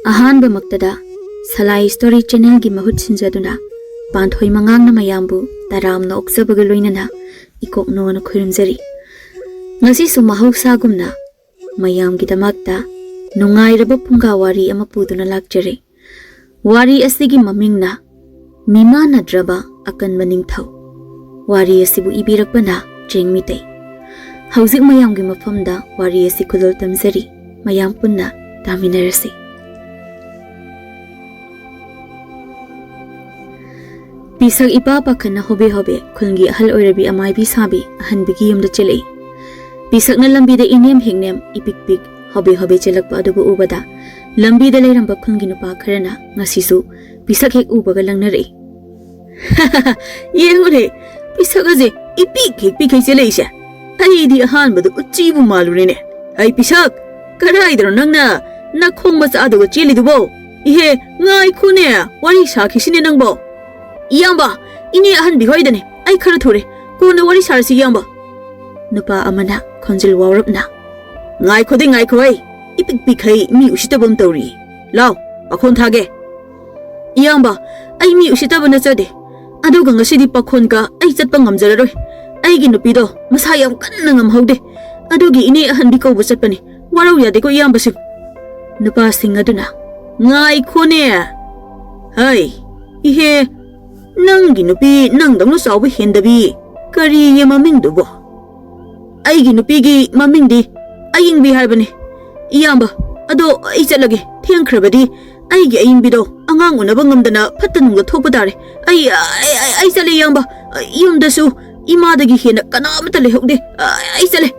Ahanba maktada Salai Story Channel gi mahut sinjaduna Panthoi Mangang na mayambu taram na oksabaga loinana ikok no na khurumjari. Ngasi su mahausagumna mayam gidamakta nungairaba Phunga wari ama puduna lakjare. Wari asigi mamingna Miman nadba Akanba Ningthou. Wari asibu ibirakpana Cheng Meetei. Hauzik mayam gi mafamda wari asi khudol tamjari mayam punna taminarasi. Pisak ipa pakhana hobe khulgi ahal oirabi amai bi sabi ahan bigi yumda chelei. Pisak na lambi da inem hingnem ipik hobe chelakpa adubu ubada lambi da leiramba khulgi nupa kharana ngasisu pisak hek ubaga langnare. Yengure pisak aje ipik chelei sha. Ai di ahan badu uchibu malurene. Ai pisak karai dro nangna na khong macha adugo cheli dubo. Ihe ngai khune wari sakhisine nangbo. Iyamba, ini ahan bihoidane, ai khara thore, kona wari sarsi iyamba. Nupa amana khonjil wawrapna. Ngai khoi, ipik hai mi usitabam tawri. Law, pakhon thage. Iyamba, ai mi usitabana chade. Aduga ngasidi pakhon ka ai chatpa ngamjararoi. Aigi nupido masa yam kanna ngamhaude. Adugi ini ahan bi kawba chatpani. Warau yade ko iyamba sing. Nupa singaduna. Ngai khone. Hai, ihe Nangi nupi nang dong saw hendabi kari ye maming dubo. Aigi nupi gi maming di aying bi haibane. Iyamba ado ai chalage thiang khrabadi aigi aying bido angang unaba ngamdana phatanunga thokpa dare. Ai chale iyamba yumdasu imadagi hena kanamata lehogde ai chale.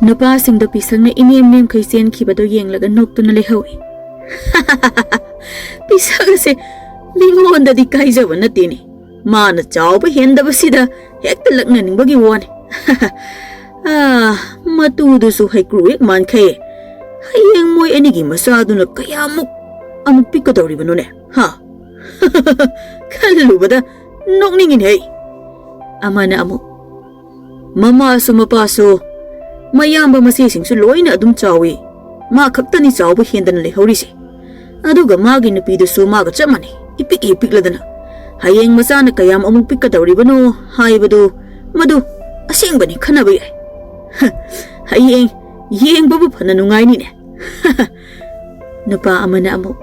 Nupa singda pisangna inem khaisen khibado yenglaga noktuna lehawi. Pisagase Mingonda di kaijaba natini. Mana chawba hendabasida hekta lakna ningbagi wani. Matudusu haikruik man khaye. Hayeng moy anigi masaduna kayamuk amuk pikadawriba ne. Ha. Kallubada nokningin hey. Amana amuk. Mama su mapaso mayamba masisingsu loina adum chawi. Ma khaktani chawba hendana lehorisi. Aduga magi nupidusu maga chamani. Ipik ladana. Hayeng masana kayam amuk pikadawribano haibadu madu asengbani khanaba yai. Hayeng yeng babu phana nungai ni ne. Nupa amana amuk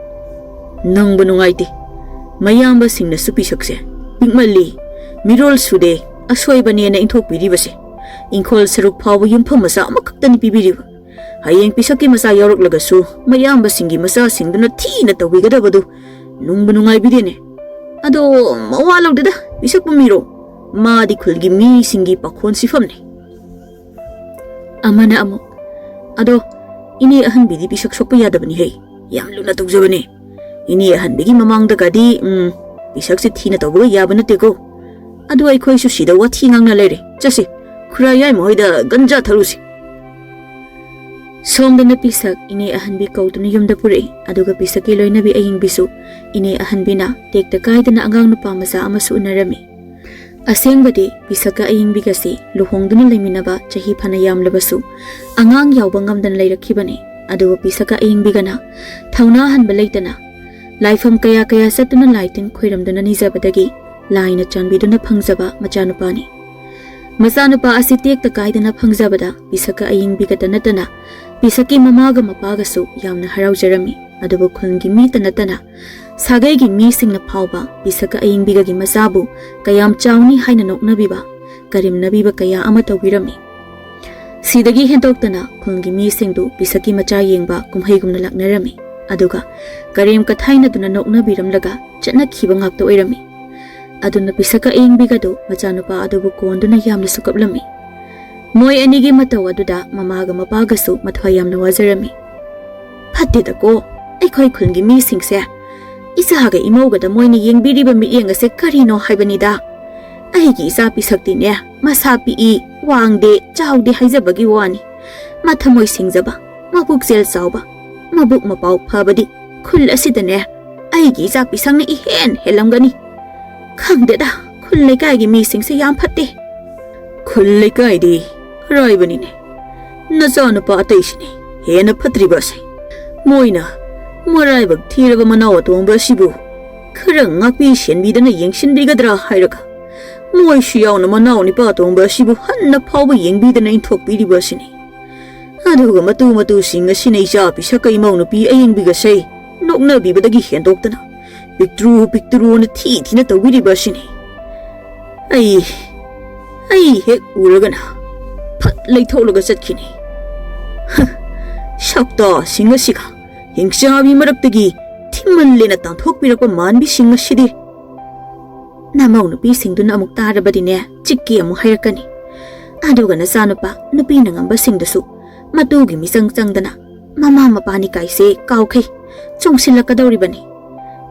nangba nungaiti. Mayamba singna supi sakse. Pikmalli mirol sude asoibani na inthok piribase. Inkhol saruk phawu yumpham masa amakhaktani pibiriba. Hayeng pisaki masa yaurok lagasu mayamba singi masa singduna thina tawigadabadu Nungba nungai bidene. Ado mawalaw dada bisak pumiro. Madi khulgi mi singi pakhon sifamne. Amana amo. Ado ini ahan bidi bisak sokpa yadabani hey. Yam luna tawjabane. Ini ahan bigi mamangda gadi bisak si thina tawbaga yabana teko. Ado ay khoi su sida wathi ngangna lere. Chase khura yai moida ganja tharusi. Somdana pisak ini ahan bi kautuna yumda pure aduga pisaki loina bi aying bisu ini ahan bina tekta kaidana angang nupa masa amasu unarami asengbadi pisaka aying bigasi luhongduna leminaba chahi phana yamlabasu angang yawba ngamdan leirakibani aduga pisaka aying bigana thauna hanba leitana laifam kaya satuna laitin khoiramduna nijabadagi laina chanbiduna phangjaba machanupani Masanupa asi tekta kaidana phangjabada pisaka aying bigata natana Pisaki mamaga mapagasu yamna haraujarami adubu khulgi mi tanatana sagaigi mi singna phawba pisaka aying bigagi masabu kayam chawni haina noknabiba karim nabiba kaya ama tawbirami sidagi hentoktana khulgi mi singdu pisaki macha yengba kumhaigumna laknarami aduga karim kathaina duna noknabiramlaga chatna khiba ngakta oirami aduna pisaka aying bigadu machanupa adubu konduna yamna sukaplami Moy anigi mataw aduda mamaga mapagasu mathwai yamna wazarami. Phattida ko aikhoi khulgi mi singse isaga imogada moyni yengbiriba miyeng ase karino haibanida. Aigi isa pisakti ne masapi I wangde chawde haijabagi wani. Mathamoy singjaba mabuk sel sawba mabuk mapaw phabadi khul asidane aigi isa pisangna I helamgani. Khangdeda khul lekai gi mi singse yam phatte. Khul lekai di Raibanine. Nazanupa ataisini. Hena patribasai. Moina, Maraiba Tirava Manawa Tomba Sibu, Karang Ngapi Shenbidana Yangshin Bigadra Hiraka, Moi Shiona Manawni Patomba Sibu, Hanna Power Yang Bidana in Tok Bidi Basini. Aduga Matu sing a Sine Japi Shaka Imonopi, a young bigger say, Nok Nabi but the Gihan Doctor. Picturu on the teeth in a Widi Basini. I hit Uragana. Pat lay Tolaga said Kinney. Shakta, sing a sika. Hingshabi Marakagi, Timman Lenatan took me up a man be sing a shitty. Namon be sing to Namukara Badine, Chiki and Muharakani. Adogana Sanapa, Nupinangamba sing the soup. Matugi misang sangdana. Mamma Panika say, Kauke, Chong Silakadoribani.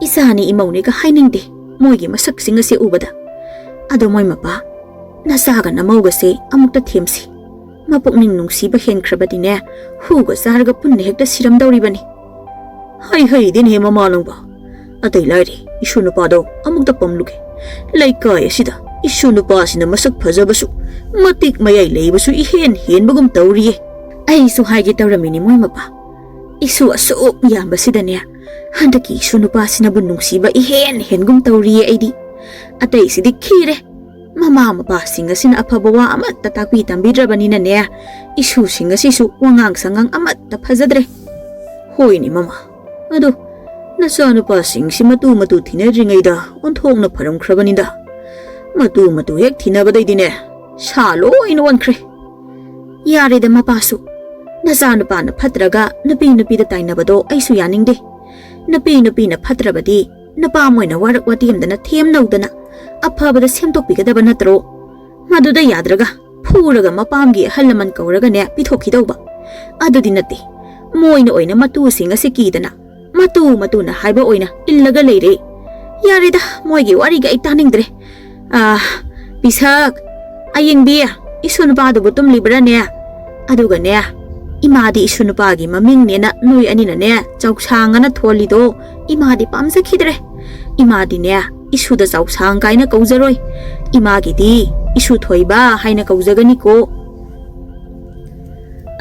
Isani Imonika hiding de, Moigi masak sing a se ubada. Adomoy mapa. Nasaga Namoga say, Amukta Timsi. Mapukning nung siba hen crabadine, Huga Sarga Punek the Siram Doribani. Hi, din him a malumba. A day lady, Ishunupado, Amukta Pomluke. Like Kaya Sida, Ishunupas in the Masak Pazabasu. Matik my labasu hen bagum tauri. I so high get a ramini mapa. Isu a so yamba sidania. Handaki Shunupas in a bunungsiba hen gum tauri adi. A day sidi kire. Mama passing us in a pabawa amat the tapit and bidrabanina nea. Isu sing a sisu, wangang sangang amat the pazadre. Hoini mama. Ado, Nasana passing Simatu teenaging ada on tongue no parum crabanida. Matu hectina badine. Shalo in one cre. Yari the mapasu. Nasana pan patraga, Napi the tainabado, Isu yanning de. Napi patrabadi, Napamwina watim than a team no dana. Apaba the same topic at the banatro. Madu the yadraga, Puraga mapamgi, Halaman Kauragane, Pitokidoba. Adu dinati. Moin oina matu sing a sikidana. Matuna haiba oina, illaga lady. Yarida, Moigi, wari gaitanning dre. Pisak. Aying beer, Isunabado butum libranea. Aduganea. Imadi Isunabagi, maming nena, nui anina nea, Chauchangana tolido, Imadi pamsa kidre. Imadi nea. Isu the South Hankaina Kauzaroi. Imagiti, Isu Toiba, Haina Kauzaganiko.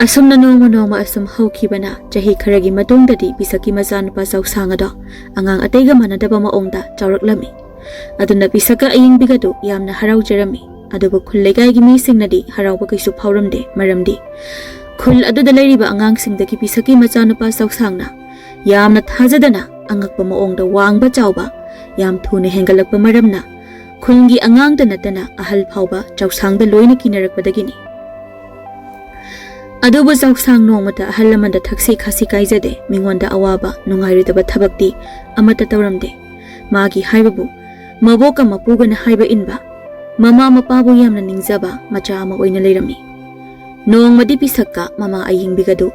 Asum Noma Asum Hokibana, Jahi Karagi Madundadi, Pisaki Mazan Pasau Sangado, Angang Atega Manadaba Onda, Jarak Lami. Aduna Pisaka Aying Bigado, Yamna Harau Jeremy, Adobo Kulega Gimi Signadi, Haraubakisu Pauramde, Maramdi. Kul Adu the Lady Angang Sing the Kipisaki Mazan Pasau Sangna, Yamna Hazadana, Angakpa Onda Wang Bajauba. Yam thune hengalak pamaramna khulgi angang tanatana ahal phauba chawsang da loina kinarak padagini aduba chawsang nongmata ahalamanda thakse khasi kaijade mingonda awaba nungairidaba thabakti amata tawramde magi haibabu maboka mapugana haiba inba mama mapabu yamna ningjaba macha ama oina leirami nongmadi pisakka mama aying bigadu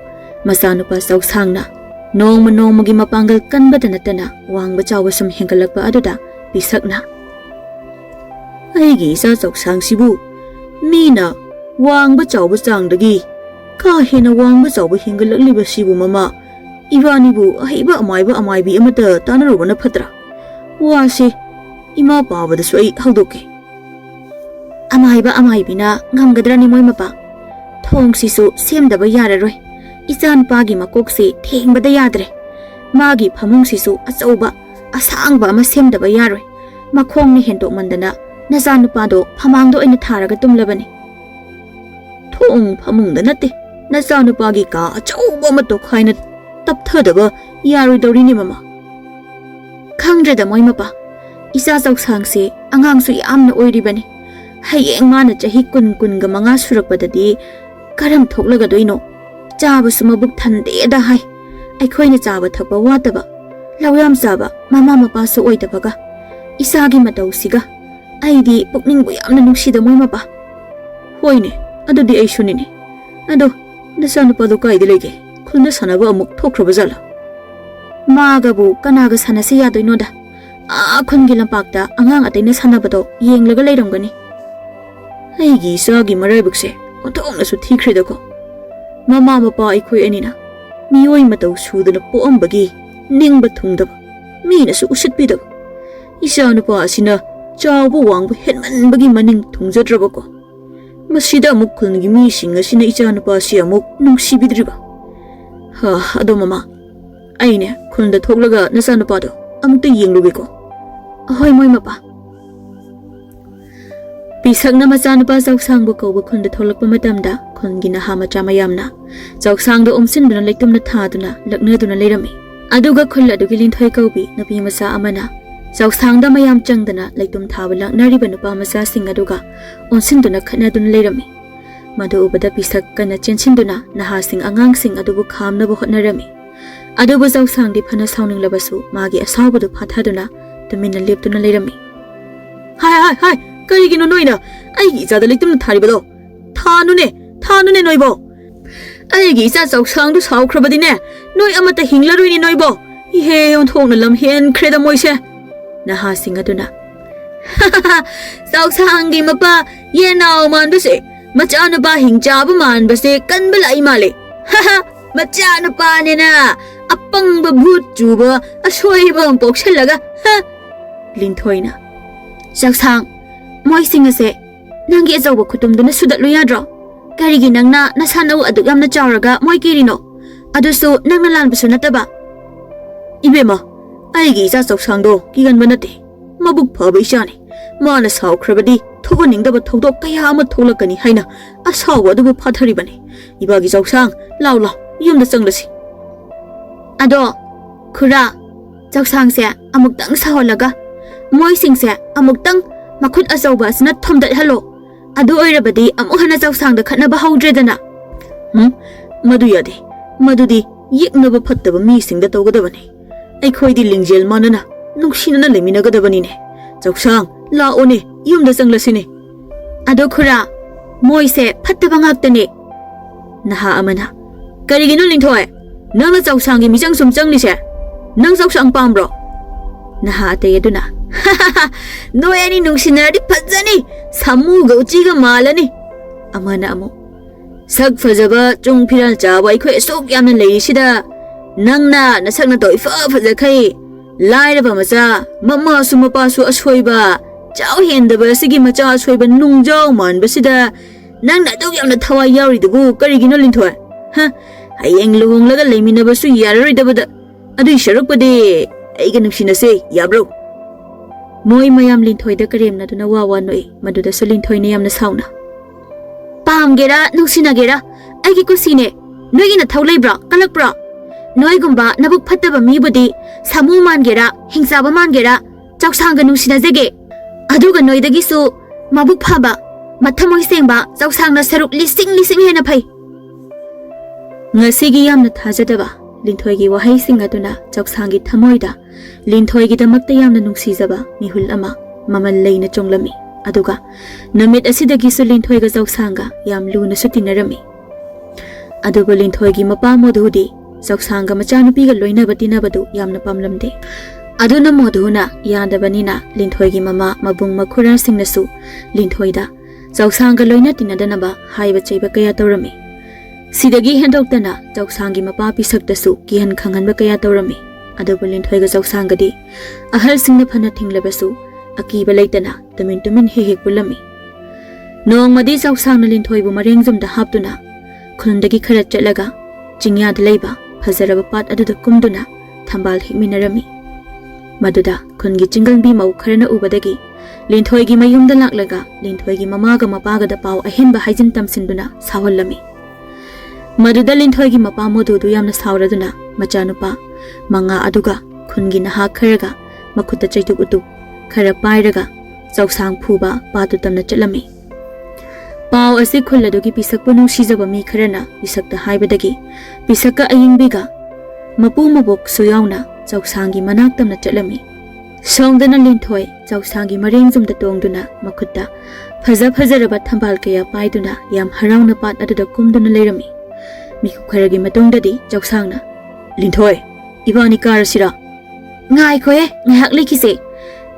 masanupa chawsangna Nongmagi mapangal kanba tanatana wangba chawasum hengalakpa aduda pisakna. Aigi isa chawsang sibu mina wangba chawba changdagi ka hena wangba chawba hengalakliba sibu mama ibanibu ahiba amaibi amata tanarubana phatra wase ima pabada soi haudoke amaibina ngamgadrani moi mapa thong sisu semdaba yararoi Isan pagi makokse theng bada yadre magi phamung sisu achauba asangba ama semdaba yaroi makhong ni hento mandana nasan pado phamangdo ina tharaga tumlabani thong phamung da natte nasan pagi ka achauba mato khaina tapthadaba yaroi dorini mama khangre da moi mapa isa chawsangse angangsu yamna oiribani hayeng mana chahi kun ga manga surakpadadi karam thoklaga doino Java Sumabuk Tande da hai. I coin a Java tapa wataba. Lawyam Zaba, Mama Paso Oitabaga. Isagi Madosiga. I di Pukning Boyam Nushida Mumaba. Hoine, Ado di Ashunini. Ado, the son of Padukai de Lege, Kundasanaba Muk Tokrabazala. Magabu, Kanagas Hanasia do Noda. Kungilampakta, Angang Atenas Hanabado, Ying Lagaladongani. Aigi Sagi Marabukse, Otonas with Tikridago. Mama mapa ikoi anina mioi matau sudana poambagi ningba thungdaba mina su usitpidaba isa nupa asina chawba wangba henmanbagi maning thungjadrabako masida amuk khulngi mi sing asina icha nupa si amuk nungsibidriba ha ado mama ꯑꯩꯅꯦ ꯈꯨꯟꯗ ꯊꯣꯛꯂꯒ ꯅꯆꯥꯅꯨꯄꯥꯗꯣ ꯑꯃꯨꯛꯇ ꯌꯦꯡꯂꯨꯒꯦꯀꯣ ꯑꯍꯣꯏ ꯃꯣꯏ ꯃꯄꯥ ꯄꯤꯁꯛꯅ ꯃꯆꯥꯅꯨꯄꯥ ꯆꯥꯎꯁꯥꯡꯕꯨ ꯀꯧꯕ ꯈꯨꯟꯗ ꯊꯣꯛꯂꯛꯄ ꯃꯇꯝꯗ ꯈꯨꯟꯒꯤ ꯅꯍꯥ ꯃꯆꯥ ꯃꯌꯥꯝꯅ ꯆꯥꯎꯁꯥꯡꯗ ꯑꯣꯝꯁꯤꯟꯗꯨꯅ ꯂꯩꯇꯨꯝꯅ ꯊꯥꯗꯨꯅ ꯂꯛꯅꯗꯨꯅ ꯂꯩꯔꯝꯃꯤ ꯑꯗꯨꯒ ꯈꯨꯜ ꯑꯗꯨꯒꯤ ꯂꯤꯟꯊꯣꯏ ꯀꯧꯕꯤ ꯅꯨꯄꯤ ꯃꯆꯥ ꯑꯃꯅ ꯆꯥꯎꯁꯥꯡꯗ ꯃꯌꯥꯝ ꯆꯪꯗꯅ ꯂꯩꯇꯨꯝ ꯊꯥꯕ ꯂꯥꯛꯅꯔꯤꯕ ꯅꯨꯄꯥ ꯃꯆꯥꯁꯤꯡ ꯑꯗꯨꯒ ꯑꯣꯟꯁꯤꯟꯗꯨꯅ ꯈꯠꯅꯗꯨꯅ ꯂꯩꯔꯝꯃꯤ ꯃꯗꯨ ꯎꯕꯗ ꯄꯤꯁꯛ ꯀꯟꯅ ꯆꯦꯟꯁꯤꯟꯗꯨꯅ ꯅꯍꯥꯁꯤꯡ ꯑꯉꯥꯡꯁꯤꯡ ꯑꯗꯨꯕꯨ ꯈꯥꯝꯅꯕ ꯍꯣꯠꯅꯔꯝꯃꯤ ꯑꯗꯨꯕꯨ ꯆꯥꯎꯁꯥꯡꯗꯤ ꯐꯅ ꯁꯥꯎꯅꯤꯡꯂꯕꯁꯨ ꯃꯥꯒꯤ ꯑꯁꯥꯎꯕꯗꯨ ꯐꯥꯊꯗꯨꯅ ꯇꯨꯃꯤꯟꯅ ꯂꯦꯞꯇꯨꯅ ꯂꯩꯔꯝꯃꯤ ꯍꯥꯏ ꯀꯔꯤꯒꯤꯅꯣ ꯅꯣꯏꯅ ꯑꯩꯒꯤ ꯏꯆꯥꯗ ꯂꯩꯇꯨꯝꯅ ꯊꯥꯔꯤꯕꯗꯣ ꯊꯥꯅꯨꯅꯦ ꯅꯣꯏꯕꯣ ꯑꯩꯒꯤ ꯏꯆꯥ ꯆꯥꯎꯁꯥꯡꯗꯨ ꯁꯥꯎꯈ꯭ꯔꯕꯗꯤꯅꯦ ꯅꯣꯏ ꯑꯃꯠꯇ ꯍꯤꯡꯂꯔꯣꯏꯅꯦ ꯅꯣꯏꯕꯣ ꯏꯍꯦ ꯑꯣꯟꯊꯣꯛꯅ ꯂꯝ ꯍꯦꯟꯈ꯭ꯔꯦꯗ ꯃꯣꯏꯁꯦ ꯅꯍꯥꯁꯤꯡ ꯑꯗꯨꯅ ꯆꯥꯎꯁꯥꯡꯒꯤ ꯃꯄꯥ ꯌꯦꯅꯥꯎ ꯃꯥꯟꯕꯁꯦ ꯃꯆꯥꯅꯨꯄꯥ ꯍꯤꯡꯆꯥꯕ ꯃꯥꯟꯕꯁꯦ ꯀꯟꯕ ꯂꯥꯛꯏ ꯃꯥꯜꯂꯦ ꯃꯆꯥꯅꯨꯄꯥꯅꯦꯅ ꯑꯄꯪꯕ ꯚꯨꯠ ꯆꯨꯕ ꯑꯁꯣꯏꯕ ꯑꯃ ꯄꯣꯛꯁꯜꯂꯒ ꯂꯤꯟꯊꯣꯏꯅ ꯆꯥꯛꯁꯥꯡ ꯃꯣꯏꯁꯤꯡ ꯑꯁꯦ ꯅꯪꯒꯤ ꯑꯆꯧꯕ ꯈꯨꯇꯨꯝꯗꯨꯅ ꯁꯨꯗꯠꯂꯨ ꯌꯥꯗ꯭ꯔꯣ ꯀꯔꯤꯒꯤ ꯅꯪꯅ ꯅꯁꯥꯅꯧ ꯑꯗꯨꯛ ꯌꯥꯝꯅ ꯆꯥꯎꯔꯒ ꯃꯣꯏ ꯀꯤꯔꯤꯅꯣ ꯑꯗꯨꯁꯨ ꯅꯪꯅ ꯂꯥꯟꯕꯁꯨ ꯅꯠꯇꯕ 이베마, 아이기 이자 적상도 기간 만났대. 마북 버베이샤니. 마나 사오크라바디 토고닝다바 토도 그야 아마 토락가니 하이나 아사와두부 파타리바니. 이바기 적상 라울라 이음다 짱라시. 아도 그라 적상세 아묵땅 사올라가 모이싱세 아묵땅 마콧 아사오바스나 톰닷 할로. 아도 오이라바디 아무 하나 적상다 칸나바 하우드레다나. 마두야디. 마두디 ꯌꯦꯛꯅꯕ ꯐꯠꯇꯕ ꯃꯤꯁꯤꯡꯗ ꯇꯧꯒꯗꯕꯅꯤ ꯑꯩꯈꯣꯏꯗꯤ ꯂꯤꯡꯖꯦꯜ ꯃꯥꯟꯅꯅ ꯅꯨꯡꯁꯤꯅꯅ ꯂꯩꯃꯤꯟꯅꯒꯗꯕꯅꯤꯅꯦ ꯆꯥꯎꯁꯥꯡ ꯂꯥꯛꯑꯣꯅꯦ ꯌꯨꯝꯗ ꯆꯪꯂꯁꯤꯅꯦ ꯑꯗꯣ ꯈꯨꯔꯥ ꯃꯣꯏꯁꯦ ꯐꯠꯇꯕ ꯉꯥꯛꯇꯅꯦ ꯅꯍꯥ ꯑꯃꯅ ꯀꯔꯤꯒꯤꯅꯣ ꯂꯤꯡꯊꯣꯏ ꯅꯪꯅ ꯆꯥꯎꯁꯥꯡꯒꯤ ꯃꯤꯆꯪ ꯁꯨꯝ ꯆꯪꯂꯤꯁꯦ ꯅꯪ ꯆꯥꯎꯁꯥꯡ ꯄꯥꯝꯕ꯭ꯔꯣ ꯅꯍꯥ ꯑꯇꯩ ꯑꯗꯨꯅ ꯅꯣꯏ ꯑꯅꯤ ꯅꯨꯡꯁꯤꯅꯔꯗꯤ ꯐꯖꯅꯤ ꯁꯥꯃꯨꯒ ꯎꯆꯤꯒ ꯃꯥꯜꯂꯅꯤ ꯑꯃꯅ ꯑꯃꯨꯛ ꯁꯛ ꯐꯖꯕ ꯆꯨꯡ ꯐꯤꯔꯥꯜ ꯆꯥꯕ ꯑꯩꯈꯣꯏ ꯑꯁꯨꯛ ꯌꯥꯝꯅ ꯂꯩꯔꯤꯁꯤꯗ ꯅꯪꯅ ꯅꯁꯛꯅ ꯇꯧ ꯏꯐ ꯐꯖꯈꯩ ꯂꯥꯏꯔꯕ ꯃꯆꯥ ꯃꯃꯥꯁꯨ ꯃꯄꯥꯁꯨ ꯑꯁꯣꯏꯕ ꯆꯥꯎ ꯍꯦꯟꯗꯕ ꯑꯁꯤꯒꯤ ꯃꯆꯥ ꯑꯁꯣꯏꯕ ꯅꯨꯡꯖꯥꯎ ꯃꯥꯟꯕꯁꯤꯗ ꯅꯪꯅ ꯑꯗꯨꯛ ꯌꯥꯝꯅ ꯊꯋꯥꯏ ꯌꯥꯎꯔꯤꯗꯨꯕꯨ ꯀꯔꯤꯒꯤꯅꯣ ꯂꯤꯡꯊꯣꯏ ꯍꯌꯦꯡ ꯂꯨꯍꯣꯡꯂꯒ ꯂꯩꯃꯤꯟꯅꯕꯁꯨ ꯌꯥꯔꯔꯣꯏꯗꯕꯗ ꯑꯗꯨꯏ ꯁꯔꯨꯛꯄꯗꯤ ꯑꯩꯒ ꯅꯨꯡꯁꯤꯅꯁꯦ ꯌꯥꯕ꯭ꯔꯣ ꯃꯣꯏ ꯃꯌꯥꯝ ꯂꯤꯡꯊꯣꯏꯗ ꯀꯔꯦꯝꯅꯗꯨꯅ ꯋꯥ ꯅꯣꯛꯏ ꯃꯗꯨꯗꯁꯨ ꯂꯤꯡꯊꯣꯏꯅ ꯌꯥꯝꯅ ꯁꯥꯎꯅ ꯄꯥꯝꯒꯦꯔꯥ ꯅꯨꯡꯁꯤꯅꯒꯦꯔꯥ ꯑꯩꯒꯤ ꯀꯨꯁꯤꯅꯦ ꯅꯣꯏꯒꯤ ꯅꯊꯧ ꯂꯩꯕ꯭ꯔꯣ ꯀꯜꯂꯛꯄ꯭ꯔꯣ ꯅꯣꯏꯒꯨꯝꯕ ꯅꯕꯨꯛ ꯐꯠꯇꯕ ꯃꯤꯕꯨꯗꯤ ꯁꯥꯃꯨ ꯃꯥꯟꯒꯦꯔꯥ ꯍꯤꯡꯆꯥꯕ ꯃꯥꯟꯒꯦꯔꯥ ꯆꯥꯎꯁꯥꯡꯒ ꯅꯨꯡꯁꯤꯅꯖꯒꯦ ꯑꯗꯨꯒ ꯅꯣꯏꯗꯒꯤꯁꯨ ꯃꯕꯨꯛ ꯐꯕ ꯃꯊꯃꯣꯏ ꯁꯦꯡꯕ ꯆꯥꯎꯁꯥꯡꯅ ꯁꯔꯨꯛ ꯂꯤꯁꯤꯡ ꯍꯦꯟꯅ ꯐꯩ ꯉꯁꯤꯒꯤ ꯌꯥꯝꯅ ꯊꯥꯖꯗꯕ ꯂꯤꯡꯊꯣꯏꯒꯤ ꯋꯥꯍꯩꯁꯤꯡ ꯑꯗꯨꯅ ꯆꯥꯎꯁꯥꯡꯒꯤ ꯊꯃꯣꯏꯗ ꯂꯤꯡꯊꯣꯏꯒꯤꯗꯃꯛꯇ ꯌꯥꯝꯅ ꯅꯨꯡꯁꯤꯖꯕ ꯃꯤꯍꯨꯜ ꯑꯃ ꯃꯃꯜ ꯂꯩꯅ ꯆꯣꯡꯂꯝꯃꯤ ꯑꯗꯨꯒ ꯅꯨꯃꯤꯠ ꯑꯁꯤꯗꯒꯤꯁꯨ ꯂꯤꯡꯊꯣꯏꯒ ꯆꯥꯎꯁꯥꯡꯒ ꯌꯥꯝ ꯂꯨꯅꯁꯨ ꯇꯤꯟꯅꯔꯝꯃꯤ ꯑꯗꯨꯕꯨ ꯂꯤꯡꯊꯣꯏꯒꯤ ꯃꯄꯥ ꯃꯣꯙꯨꯗꯤ ꯆꯥꯎꯁꯥꯡꯒ ꯃꯆꯥꯅꯨꯄꯤꯒ ꯂꯣꯏꯅꯕ ꯇꯤꯟꯅꯕꯗꯨ ꯌꯥꯝꯅ ꯄꯥꯝꯂꯝꯗꯦ ꯑꯗꯨꯅ ꯃꯣꯙꯨꯅ ꯌꯥꯗꯕꯅꯤꯅ ꯂꯤꯡꯊꯣꯏꯒꯤ ꯃꯃꯥ ꯃꯕꯨꯡ ꯃꯈꯨꯔꯥꯁꯤꯡꯅꯁꯨ ꯂꯤꯡꯊꯣꯏꯗ ꯆꯥꯎꯁꯥꯡꯒ ꯂꯣꯏꯅ ꯇꯤꯟꯅꯗꯅꯕ ꯍꯥꯏꯕ ꯆꯩꯕ ꯀꯌꯥ ꯇꯧꯔꯝꯃꯤ ꯁꯤꯗꯒꯤ ꯍꯦꯟꯗꯣꯛꯇꯅ ꯆꯥꯎꯁꯥꯡꯒꯤ ꯃꯄꯥ ꯄꯤꯁꯛꯇꯁꯨ ꯀꯤꯍꯟ ꯈꯪꯍꯟꯕ ꯀꯌా ꯇꯧꯔꯝꯃꯤ ꯑꯗꯨꯕꯨ ꯂꯤꯡꯊꯣꯏꯒ ꯆꯥꯎꯁꯥꯡꯒꯗꯤ ꯑꯍꯜꯁꯤꯡꯅ ꯐꯅ ꯊꯤꯡꯂꯕꯁꯨ ꯑꯀꯤꯕ ꯂꯩꯇꯅ ꯇꯨꯃꯤꯟ ꯍꯦꯛ ꯄꯨꯜꯂꯝꯃꯤ ꯅꯣꯡꯃꯗꯤ ꯆꯥꯎꯁꯥꯡꯅ ꯂꯤꯡꯊꯣꯏꯕꯨ ꯃꯔꯦꯡꯖꯨꯝꯗ ꯍꯥꯞꯇꯨꯅ ꯈꯨꯟꯗꯒꯤ ꯈꯔ ꯆꯠꯂꯒ ꯆꯤꯡꯌꯥꯗ ꯂꯩꯕ ꯐꯖꯔꯕ ꯄꯥꯠ ꯑꯗꯨꯗ ꯀꯨꯝꯗꯨꯅ ꯊꯝꯕꯥꯜ ꯍꯦꯛꯃꯤꯟꯅꯔꯝꯃꯤ ꯃꯗꯨꯗ ꯈꯨꯟꯒꯤ ꯆꯤꯡꯒꯪꯕꯤ ꯃꯧ ꯈꯔꯅ ꯎꯕꯗꯒꯤ ꯂꯤꯡꯊꯣꯏꯒꯤ ꯃꯌꯨꯝꯗ ꯂꯥꯛꯂꯒ ꯂꯤꯡꯊꯣꯏꯒꯤ ꯃꯃꯥꯒ ꯃꯄꯥꯒꯗ ꯄꯥꯎ ꯑꯍꯦꯟꯕ ꯍꯥꯏꯖꯤꯟ ꯇꯝꯁꯤꯟꯗꯨꯅ ꯁꯥꯎꯍꯜꯂꯝꯃꯤ ꯃꯗꯨꯗ ꯂꯤꯡꯊꯣꯏꯒꯤ ꯃꯄꯥ ꯃꯣꯙꯨꯗꯨ ꯌꯥꯝꯅ ꯁꯥꯎꯔꯗꯨꯅ ꯃꯆꯥꯅꯨꯄꯥ ꯃꯉꯥ ꯑꯗꯨꯒ ꯈꯨꯟꯒꯤ ꯅꯍꯥ ꯈꯔꯒ ꯃꯈꯨꯠꯇ ꯆꯩꯇꯨꯞ ꯎꯇꯨꯞ ꯈꯔ ꯄꯥꯏꯔꯒ ꯆꯥꯎꯁꯥꯡ ꯐꯨꯕ ꯄꯥꯠꯇꯨ ꯇꯝꯅ ꯆꯠꯂꯝꯃꯤ ꯄꯥꯎ ꯑꯁꯤ ꯈꯨꯜ ꯑꯗꯨꯒꯤ ꯄꯤꯁꯛꯄꯨ ꯅꯨꯡꯁꯤꯖꯕ ꯃꯤ ꯈꯔꯅ ꯄꯤꯁꯛꯇ ꯍꯥꯏꯕꯗꯒꯤ ꯄꯤꯁꯛꯀ ꯑꯌꯤꯡꯕꯤꯒ ꯃꯄꯨ ꯃꯕꯣꯛꯁꯨ ꯌꯥꯎꯅ ꯆꯥꯎꯁꯥꯡꯒꯤ ꯃꯅꯥꯛ ꯇꯝꯅ ꯆꯠꯂꯝꯃꯤ ꯁꯣꯝꯗꯅ ꯂꯤꯡꯊꯣꯏ ꯆꯥꯎꯁꯥꯡꯒꯤ ꯃꯔꯦꯡꯖꯨꯝꯗ ꯇꯣꯡꯗꯨꯅ ꯃꯈꯨꯠꯇ ꯐꯖꯔꯕ ꯊꯝꯕꯥꯜ ꯀꯌꯥ ꯄꯥꯏꯗꯨꯅ ꯌꯥꯝ ꯍꯔꯥꯎꯅ ꯄꯥꯠ ꯑꯗꯨꯗ ꯀꯨꯝꯗꯨꯅ ꯂꯩꯔꯝꯃꯤ ꯃꯤꯀꯨꯞ ꯈꯔꯒꯤ ꯃꯇꯨꯡꯗꯗꯤ ꯆꯥꯎꯁꯥꯡꯅ ꯂꯤꯡꯊꯣꯏ ꯏꯕꯥꯅꯤ ꯀꯥꯔꯁꯤꯔꯥ ꯉꯥꯏꯈꯣꯍꯦ ꯉꯥꯏꯍꯥꯛ ꯂꯩꯈꯤꯁꯦ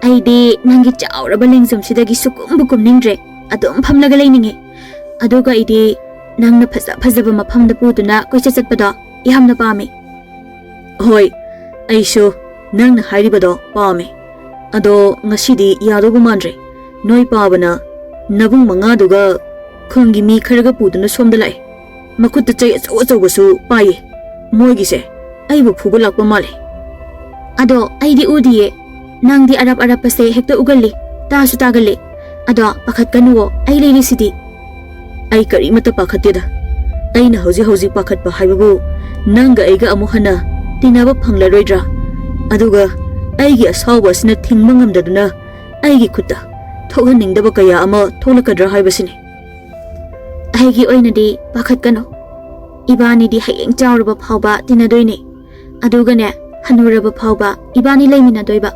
ꯑꯩꯗꯤ ꯅꯪꯒꯤ ꯆꯥꯎꯔꯕ ꯂꯦꯡꯖꯨꯝꯁꯤꯗꯒꯤ ꯁꯨꯛꯀꯨꯝꯕꯨ ꯀꯨꯝꯅꯤꯡꯗ꯭ꯔꯦ ꯑꯗꯨꯝ ꯐꯝꯂꯒ ꯂꯩꯅꯤꯡꯉꯦ ꯑꯗꯨꯒ ꯑꯩꯗꯤ ꯅꯪꯅ ꯐꯖꯕ ꯃꯐꯝꯗ ꯄꯨꯗꯨꯅ ꯀꯣꯏꯆꯠ ꯆꯠꯄꯗꯣ ꯌꯥꯝꯅ ꯄꯥꯝꯃꯤ ꯍꯣꯏ ꯑꯩꯁꯨ ꯅꯪꯅ ꯍꯥꯏꯔꯤꯕꯗꯣ ꯄꯥꯝꯃꯤ ꯑꯗꯣ ꯉꯁꯤꯗꯤ ꯌꯥꯗꯧꯕ ꯃꯥꯟꯗ꯭ꯔꯦ ꯅꯣꯏ ꯄꯥꯕꯅ ꯅꯕꯨꯡ ꯃꯉꯥꯗꯨꯒ ꯈꯨꯟꯒꯤ ꯃꯤ ꯈꯔꯒ ꯄꯨꯗꯨꯅ ꯁꯣꯝꯗ ꯂꯥꯛꯑꯦ ꯃꯈꯨꯠꯇ ꯆꯩ ꯑꯆꯧꯕꯁꯨ ꯄꯥꯏꯌꯦ ꯃꯣꯏꯒꯤꯁꯦ ꯑꯩꯕꯨ ꯐꯨꯕ ꯂꯥꯛꯄ ꯃꯥꯜꯂꯦ ꯑꯗꯣ ꯑꯩꯗꯤ ꯎꯗꯤꯌꯦ ꯅꯪꯗꯤ ꯑꯔꯞ ꯑꯔꯞꯄꯁꯦ ꯍꯦꯛꯇ ꯎꯒꯜꯂꯤ ꯇꯥꯁꯨ ꯇꯥꯒꯜꯂꯤ ꯑꯗꯣ ꯄꯥꯈꯠꯀꯅꯨꯋꯣ ꯑꯩ ꯂꯩꯔꯤꯁꯤꯗꯤ ꯑꯩ ꯀꯔꯤꯃꯠꯇ ꯄꯥꯈꯠꯇꯦꯗ ꯑꯩꯅ ꯍꯧꯖꯤꯛ ꯄꯥꯈꯠꯄ ꯍꯥꯏꯕꯕꯨ ꯅꯪꯒ ꯑꯩꯒ ꯑꯃꯨꯛ ꯍꯟꯅ ꯇꯤꯟꯅꯕ ꯐꯪꯂꯔꯣꯏꯗ꯭ꯔꯥ ꯑꯗꯨꯒ ꯑꯩꯒꯤ ꯑꯁꯥꯎꯕ ꯑꯁꯤꯅ ꯊꯤꯡꯕ ꯉꯝꯗꯗꯨꯅ ꯑꯩꯒꯤ ꯈꯨꯠꯇ ꯊꯣꯛꯍꯟꯅꯤꯡꯗꯕ ꯀꯌꯥ ꯑꯃ ꯊꯣꯛꯂꯛꯀꯗ꯭ꯔꯥ ꯍꯥꯏꯕꯁꯤꯅꯤ ꯑꯩꯒꯤ ꯑꯣꯏꯅꯗꯤ ꯄꯥꯈꯠꯀꯅꯨ 이바니디 하영 짜오르바 파우바 티나도이네 아두가네 한우르바 파우바 이바니 레미나도이바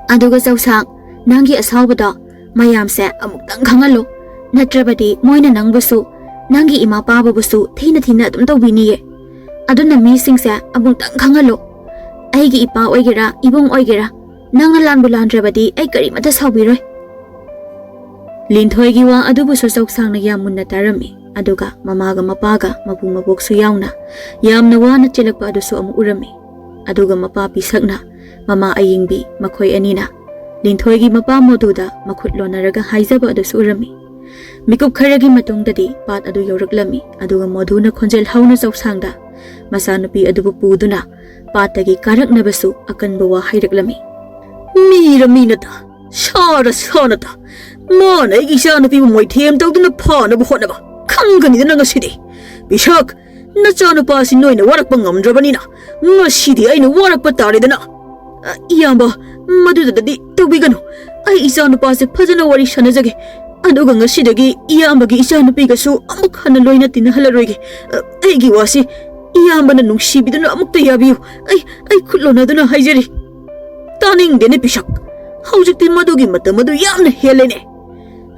아두가 자우상 낭기 아사우바다 마얌세 아묵당 강할로 나트라바디 모이나 낭바수 낭기 이마 빠바부수 티나 좀 떠비니예 아두나 미싱세 아묵당 강할로 아이기 이빠 오이게라 이봉 오이게라 낭을 란불란드라바디 아이 까리마다 사우비로이 린토이기와 아두부수 자우상나 야문나 따르미 aduga mamaga mapaga mabung maboksu yauna yamna wana chelakpa adusu amu urami aduga mapa pisakna mama ayingbi makhoi anina linthoigi mapa moduda makhut lonaraga haijaba adusu urami mikup kharagi matungdadi pat adu yoraklami aduga moduna khonjel hauna chawsangda masanupi adubu puduna patagi karaknabasu akanba wa hairaklami miramina shara sonata mana igi shanupi moi them tawduna phana bu khonaba ꯈꯪꯒꯅꯤꯗ ꯅꯪ ꯉꯁꯤꯗꯤ ꯕꯤꯁꯛ ꯅꯆꯥꯅꯨꯄꯥꯁꯤ ꯅꯣꯏꯅ ꯋꯥꯔꯛꯄ ꯉꯝꯗ꯭ꯔꯕꯅꯤꯅ ꯉꯁꯤꯗꯤ ꯑꯩꯅ ꯋꯥꯔꯛꯄ ꯇꯥꯔꯦꯗꯅ ꯏꯌꯥꯝꯕ ꯃꯗꯨꯗꯗꯤ ꯇꯧꯕꯤꯒꯅꯨ ꯑꯩ ꯏꯆꯥꯅꯨꯄꯥꯁꯦ ꯐꯖꯅ ꯋꯥꯔꯤ ꯁꯥꯟꯅꯖꯒꯦ ꯑꯗꯨꯒ ꯉꯁꯤꯗꯒꯤ ꯏꯌꯥꯝꯕꯒꯤ ꯏꯆꯥꯅꯨꯄꯤꯒꯁꯨ ꯑꯃꯨꯛ ꯍꯟꯅ ꯂꯣꯏꯅ ꯇꯤꯟꯅꯍꯜꯂꯔꯣꯏꯒꯦ ꯑꯩꯒꯤ ꯋꯥꯁꯤ ꯏꯌꯥꯝꯕꯅ ꯅꯨꯡꯁꯤꯕꯤꯗꯨꯅ ꯑꯃꯨꯛꯇ ꯌꯥꯕꯤꯌꯨ ꯑꯩ ꯈꯨꯠꯂꯣꯟꯅꯗꯨꯅ ꯍꯥꯏꯖꯔꯤ ꯇꯥꯅꯤꯡꯗꯦꯅꯦ ꯕꯤꯁꯛ ꯍꯧꯖꯤꯛꯇꯤ ꯃꯗꯨꯒꯤ ꯃꯇꯝ ꯑꯗꯨ ꯌꯥꯝꯅ ꯍꯦꯜꯂꯦꯅꯦ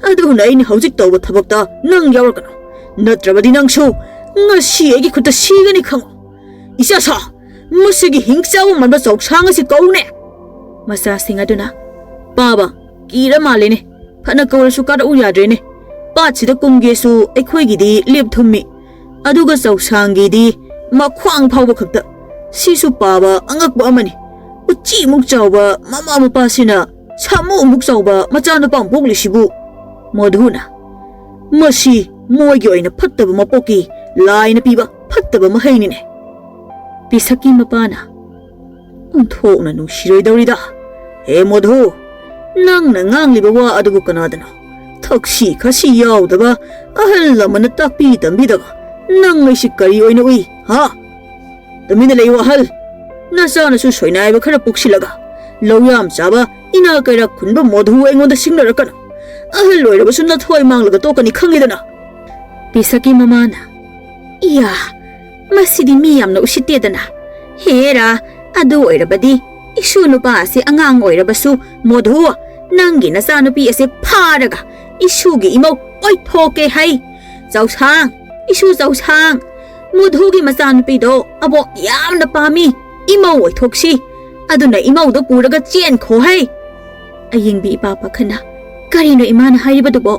ꯑꯗꯨꯅ ꯑꯩꯅ ꯍꯧꯖꯤꯛ ꯇꯧꯕ ꯊꯕꯛꯇ ꯅꯪ ꯌꯥꯎꯔꯛꯀꯅꯨ ꯅꯠꯇ꯭ꯔꯕꯗꯤ ꯅꯪꯁꯨ ꯉꯁꯤ ꯑꯩꯒꯤ ꯈꯨꯠꯇ ꯁꯤꯒꯅꯤ ꯈꯪꯉꯨ ꯏꯆꯥꯁꯥ ꯃꯁꯤꯒꯤ ꯍꯤꯡꯆꯥꯕ ꯃꯥꯟꯕ ꯆꯧꯁꯥꯡ ꯑꯁꯤ ꯀꯧꯅꯦ ꯃꯆꯥꯁꯤꯡ ꯑꯗꯨꯅ ꯄꯥꯕ ꯀꯤꯔ ꯃꯥꯜꯂꯦꯅꯦ ꯐꯅ ꯀꯧꯔꯁꯨ ꯀꯥꯔꯛꯎ ꯌꯥꯗ꯭ꯔꯦꯅꯦ ꯄꯥꯠꯁꯤꯗ ꯀꯨꯝꯒꯦꯁꯨ ꯑꯩꯈꯣꯏꯒꯤꯗꯤ ꯂꯦꯞ ꯊꯨꯝꯃꯤ ꯑꯗꯨꯒ ꯆꯧꯁꯥꯡꯒꯤꯗꯤ ꯃꯈ꯭ꯋꯥꯡ ꯐꯥꯎꯕ ꯈꯛꯇ ꯁꯤꯁꯨ ꯄꯥꯕ ꯑꯉꯛꯄ ꯑꯃꯅꯤ ꯎꯆꯤꯃꯨꯛ ꯆꯥꯎꯕ ꯃꯃꯥ ꯃꯄꯥꯁꯤꯅ ꯁꯥꯃꯨꯃꯨꯛ ꯆꯥꯎꯕ ꯃꯆꯥꯅꯨꯄꯥ ꯄꯣꯛꯂꯤꯁꯤꯕꯨ ꯃꯣꯙꯨꯅ ꯃꯁꯤ ꯃꯣꯏꯒꯤ ꯑꯣꯏꯅ ꯐꯠꯇꯕ ꯃꯄꯣꯛꯀꯤ ꯂꯥꯏꯅ ꯄꯤꯕ ꯐꯠꯇꯕ ꯃꯍꯩꯅꯤꯅꯦ ꯄꯤꯁꯛꯀꯤ ꯃꯄꯥꯅ ꯑꯣꯟꯊꯣꯛꯅ ꯅꯨꯡꯁꯤꯔꯣꯏꯗꯧꯔꯤꯗ ꯍꯦ ꯃꯣꯙꯨ ꯅꯪꯅ ꯉꯥꯡꯂꯤꯕ ꯋꯥ ꯑꯗꯨꯕꯨ ꯀꯅꯥꯗꯅꯣ ꯊꯛꯁꯤ ꯈꯥꯁꯤ ꯌꯥꯎꯗꯕ ꯑꯍꯜ ꯂꯃꯟꯅ ꯇꯥꯛꯄꯤ ꯇꯝꯕꯤꯗꯕ ꯅꯪ ꯑꯩꯁꯤ ꯀꯔꯤ ꯑꯣꯏꯅ ꯎꯏ ꯍꯥ ꯇꯨꯃꯤꯟꯅ ꯂꯩꯌꯨ ꯑꯍꯜ ꯅꯆꯥꯅꯁꯨ ꯁꯣꯏꯅꯥꯏꯕ ꯈꯔ ꯄꯣꯛꯁꯤꯜꯂꯒ ꯂꯧ ꯌꯥꯝ ꯆꯥꯕ ꯏꯅꯥ ꯀꯩꯔꯥꯛ ꯈꯨꯟꯕ ꯃꯣꯙꯨ ꯑꯩꯉꯣꯟꯗ ꯁꯤꯡꯅꯔꯛꯀꯅꯨ ahal loirabasу nathoi manglaga tokani khangidana pisaki mamana iya masidi mi yamna usittedana hera adu oirabadi isu nupa ase angang oirabasu modhu nangi nasanupi ase pharaga isugi imau oi thoke hai chausang isu chausang modhugi masanupi do abo yamna pami imau oi thoksi aduna imau do puraga chen kho hai ayingbi ipa pakhana karino imana hairibadbo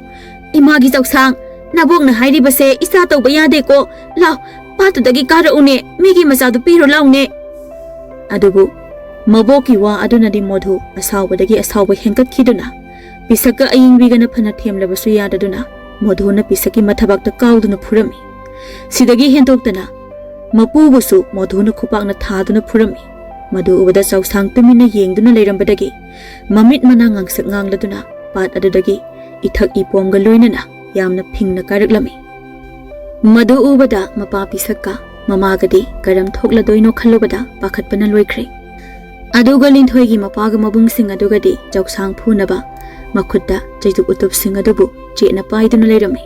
imagi chausang nabokna hairibase isa tawba yade ko law patudagi kara une migi masadu piro lawne adubu maboki wa adunadi modhu asawbadagi asawba henkat khiduna pisaka ayingbigana phana themlabasu yadaduna modhuna pisaki mathabakta kauduna phurami sidagi hentoktana mapubusu modhuna khupakna thaduna phurami madu ubada chausang tumina yengduna leirambadagi mamit mana ngangsak ngangladuna pat adudagi ithak ipomga loinana yamna phingna karaklami madu ubada mapa pisakka mamagadi karam thokladoino khallubada pakhatpana loikhre aduga linthoigi mapaga mabung sing adugadi chausang phunaba makhutta jaitu utup sing adubu chena paiduna leirami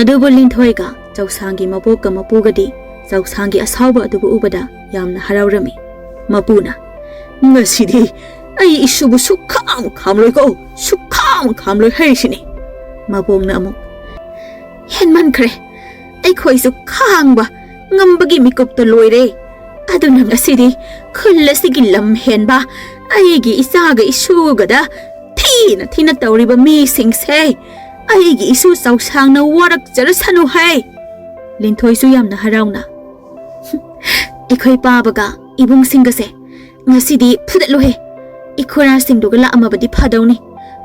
adubu linthoiga chausangi mapokka mapugadi chausangi asawba adubu ubada yamna haraurami mapuna ngasidi ai isubu sukham khamloi ko sukham khamloi haisini mabongna amu henman khre ai khoi su khangba ngambagi mikup to loire aduna ngasidi khullasigi lam henba aigi isaga isugada thina tawriba mi singse aigi isu chausangna warak jara sanu hai linthoi su yamna harauna ikhoi pabaga ibung singase ngasidi phudalohe ikhora singduga la amabadi phadawni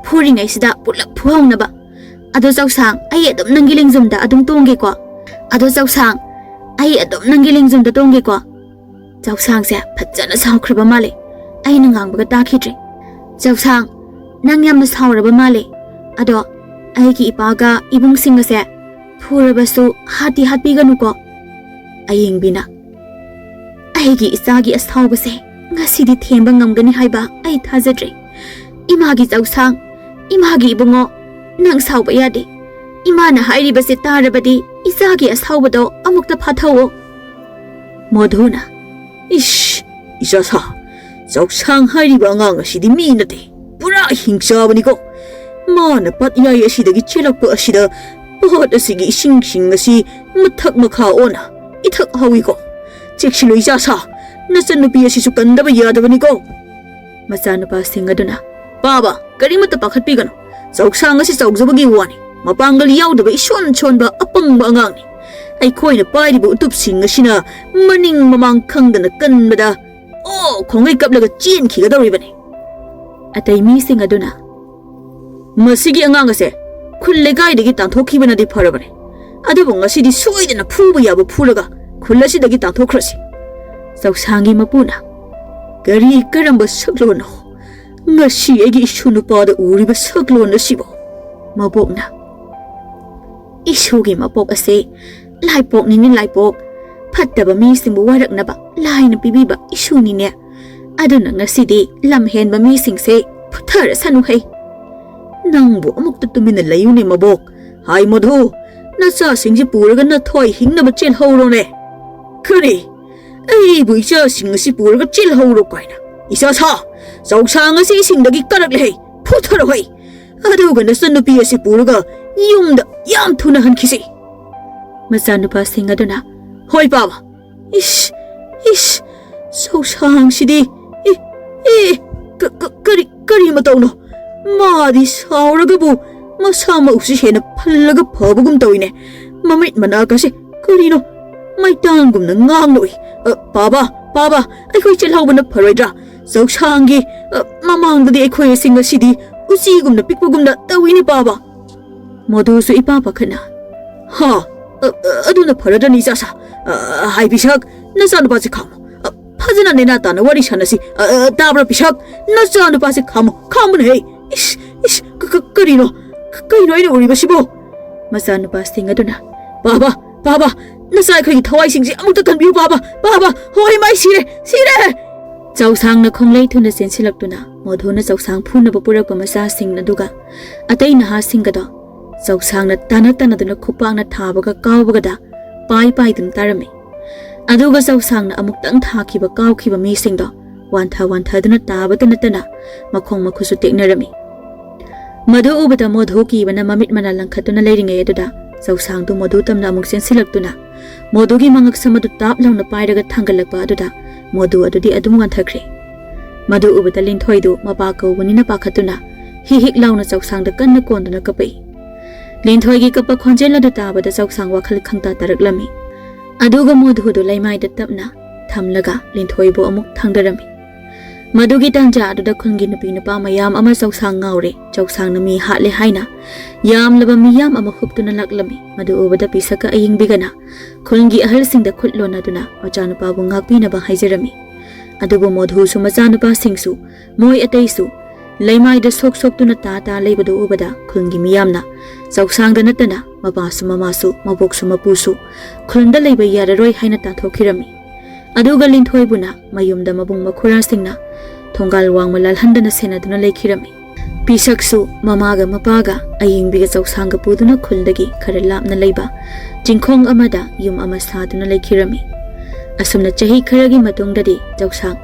phuringai sida pulak phuhawnaba ado chausang ai adum nangi lingjumda adum tongge ko ado chausang ai adum nangi lingjumda tongge ko Chau sang se phajana saukraba male aina ngangbga takhidre Chau sang nang yamna sauraba male ado aigi ipaga ibung singa se phurabasu hati hatbiganu ko aying bina aigi isagi asthauba se ngasidi themba ngamgani haiba ai thajadre imagi Chau sang imagi ibungo nang sauba yade imana hairiba se tarabadi isagi asthauba do amukta phathawo Modhuna Ish Isasa Chau sang hairiba angang asidi mi nate pura hingsabani ko mana pat yai asidagi chelakpa asida pot asigi sing asi mathak makha ona ithak hawi ko cheksiloi jasa nachanupi asisu kandaba yadabani ko machanupa singaduna baba karimata pakhatpigano Chau sang asi chaujabagi wani mapangal yaudaba ison chonba apangba angangni Aikhoina pairibu utup sing asina maning mamang khangdana kanbada oh khongai kaplaga chen khiga dawribani atai mi sing aduna masigi angang ase khulle gai dagi tangthokibana di pharabani adubu ngasidi soidana phuba yaba phulaga khullasi dagi tangthokhrasi Chau sangi mapuna gari karamba saklono ngasi egi isunu pada uriba saklono sibo mabokna isugi mapok ase Laipok ni laipok Pataba mi singbu warak naba Lai na pibiba isu ni ne Aduna ngasidi lam hen ba mi sing se Puthara sanu hai Nangbu amuk tutumina layu ni mabok Hai modho Nasa singji puraga na thoi hing na ba chil horo ne Kari Ay bu isa singasi puraga chil horo kaina Isa sa Chau sang asi singdagi karak le hai Puthara hai Aduga nasa nupi asi puraga Yumda yam thuna han kisi Machanupa singaduna Hoi baba Ish Chau sang sidi Kari matauno Madi sauragabu Masama usi hena phallaga phabagum tawine Mamit manakase Karino Maitangum na ngangloi Baba Aikoi chilhaubana pharoidra Chau sangi Mamangdadi aikoi singa sidi Usigumna pikpagumna tawine baba Modusu ipa pakhana Ha Aduna paradani jasa hai bisak nasanu pasi khamo phajana nena tana wari sanasi tabra bisak nasanu pasi khamo ne ish karino ina uri basibo masanu pasi ngaduna baba nasai khoi thawai singsi amukta kanbiu baba hoi mai sire Chau sang na khonglei thuna sensilaktuna modhona chau sang phuna bapurak pamasa sing naduga atai naha singada Chau sang na tana duna khupang na thabaga kawbaga da pai dum tarami aduga chau sang na amuk tang thakiba kawkhiba mi singdo wantha duna tabada natana makhong makhusu teknarami madu ubada modhu ki bana mamit mana langkhatuna leiringai aduda chau sang du modhu tamna amuk sensilaktuna modhu gi mangak samadu tap launa pairaga thangalakpa aduda modhu adudi adum wanthakre madu ubada linthoi du mapa kawbani na pakhatuna hi launa chau sang da kanna konduna kapai Linthoi gi kapa khonjela da tabada Chau sang wakhal khangta taraklami aduga modhu du laimai da tapna thamlaga linthoi bo amuk thangdarami madugi tanja aduda khungi nupi nupa mayam ama Chau sang ngaure Chau sang na mi hatle haina yam laba mi yam ama khuptuna laklami madu ubada pisaka aying bigana khungi ahal singda khutlona duna machanupa bu ngakpina ba haijarami adubu modhu su machanupa singsu moi atai su Laimai da sok tuna ta leibadu ubada khungi miyamna Chau sang da natana mabasu mamasu maboksu mapusu khunda leiba yararoi haina ta thokhirami aduga linthoi buna mayumda mabung makhura singna thongal wangma lalhandana senaduna leikhirami pisaksu mamaga mapaga ayingbiga Chau sang ga puduna khundagi khara lapna leiba jingkhong amada yum ama saduna leikhirami asumna chahi kharagi matungdadi Chau sang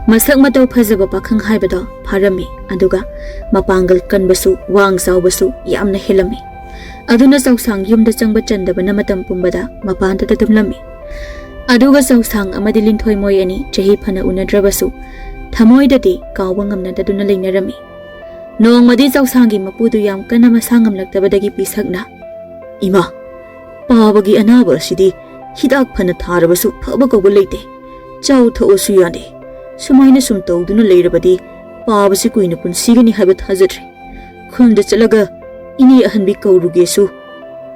Masak matau phajaba pakhang haibado pharami aduga mapangal kanbasu wang saubasu yamna helami aduna Chau sang yumda changba chandabana matam pumbada mapanta tatumlami aduga Chau sang amadi linthoi moi ani chahi phana unadrabasu thamoi dadi kawba ngamna daduna leinarami nongmadi Chau sangi mapudu yam kana masangam laktabadagi pisakna ima pabagi anaba sidi hidak phana tharabasu phaba kawba leite chau thosu yande Sumaina sum tawduna leirabadi paabasi kuina punsigani haiba thajadre khunda chalaga ini ahanbi kawrugesu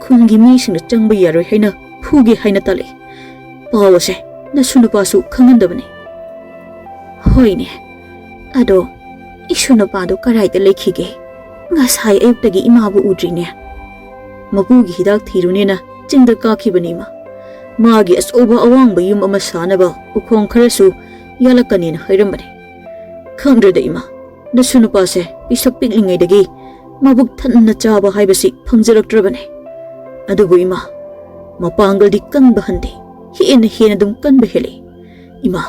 khungi mi singna changba yaroi haina phugi haina tale pawase ꯅꯁꯨꯅꯨꯄꯥꯁꯨ ꯈꯪꯍꯟꯗꯕꯅꯤ꯫ ꯍꯣꯏꯅꯦ, ꯑꯗꯣ ꯏꯁꯨꯅꯨꯄꯥꯗꯣ ꯀꯔꯥꯏꯗ ꯂꯩꯈꯤꯒꯦ? ꯉꯁꯥꯏ ꯑꯌꯨꯛꯇꯒꯤ ꯏꯃꯥꯕꯨ ꯎꯗ꯭ꯔꯤꯅꯦ꯫ ꯃꯄꯨꯒꯤ ꯍꯤꯗꯥꯛ ꯊꯤꯔꯨꯅꯦꯅ ꯆꯤꯡꯗ ꯀꯥꯈꯤꯕꯅꯤ ꯏꯃꯥ꯫ ꯃꯥꯒꯤ ꯑꯆꯧꯕ ꯑꯋꯥꯡꯕ ꯌꯨꯝ ꯑꯃ ꯁꯥꯅꯕ ꯎꯈꯣꯡ ꯈꯔꯁꯨ ꯌꯥꯜꯂꯛꯀꯅꯤꯅ ꯍꯥꯏꯔꯝꯕꯅꯤ꯫ ꯈꯪꯗ꯭ꯔꯦꯗ ꯏꯃꯥ, ꯅꯁꯨꯅꯨꯄꯥꯁꯦ ꯄꯤꯁꯛ ꯄꯤꯛꯂꯤꯉꯩꯗꯒꯤ ꯃꯕꯨꯛ ꯊꯟꯅ ꯆꯥꯕ ꯍꯥꯏꯕꯁꯤ ꯐꯪꯖꯔꯛꯇ꯭ꯔꯕꯅꯤ꯫ ꯑꯗꯨꯕꯨ ꯏꯃꯥ, ꯃꯄꯥꯡꯒꯜꯗꯤ ꯀꯟꯕ ꯍꯟꯗꯦ, ꯍꯦꯟꯅ ꯑꯗꯨꯝ ꯀꯟꯕ ꯍꯦꯜꯂꯤ꯫ ꯏꯃꯥ,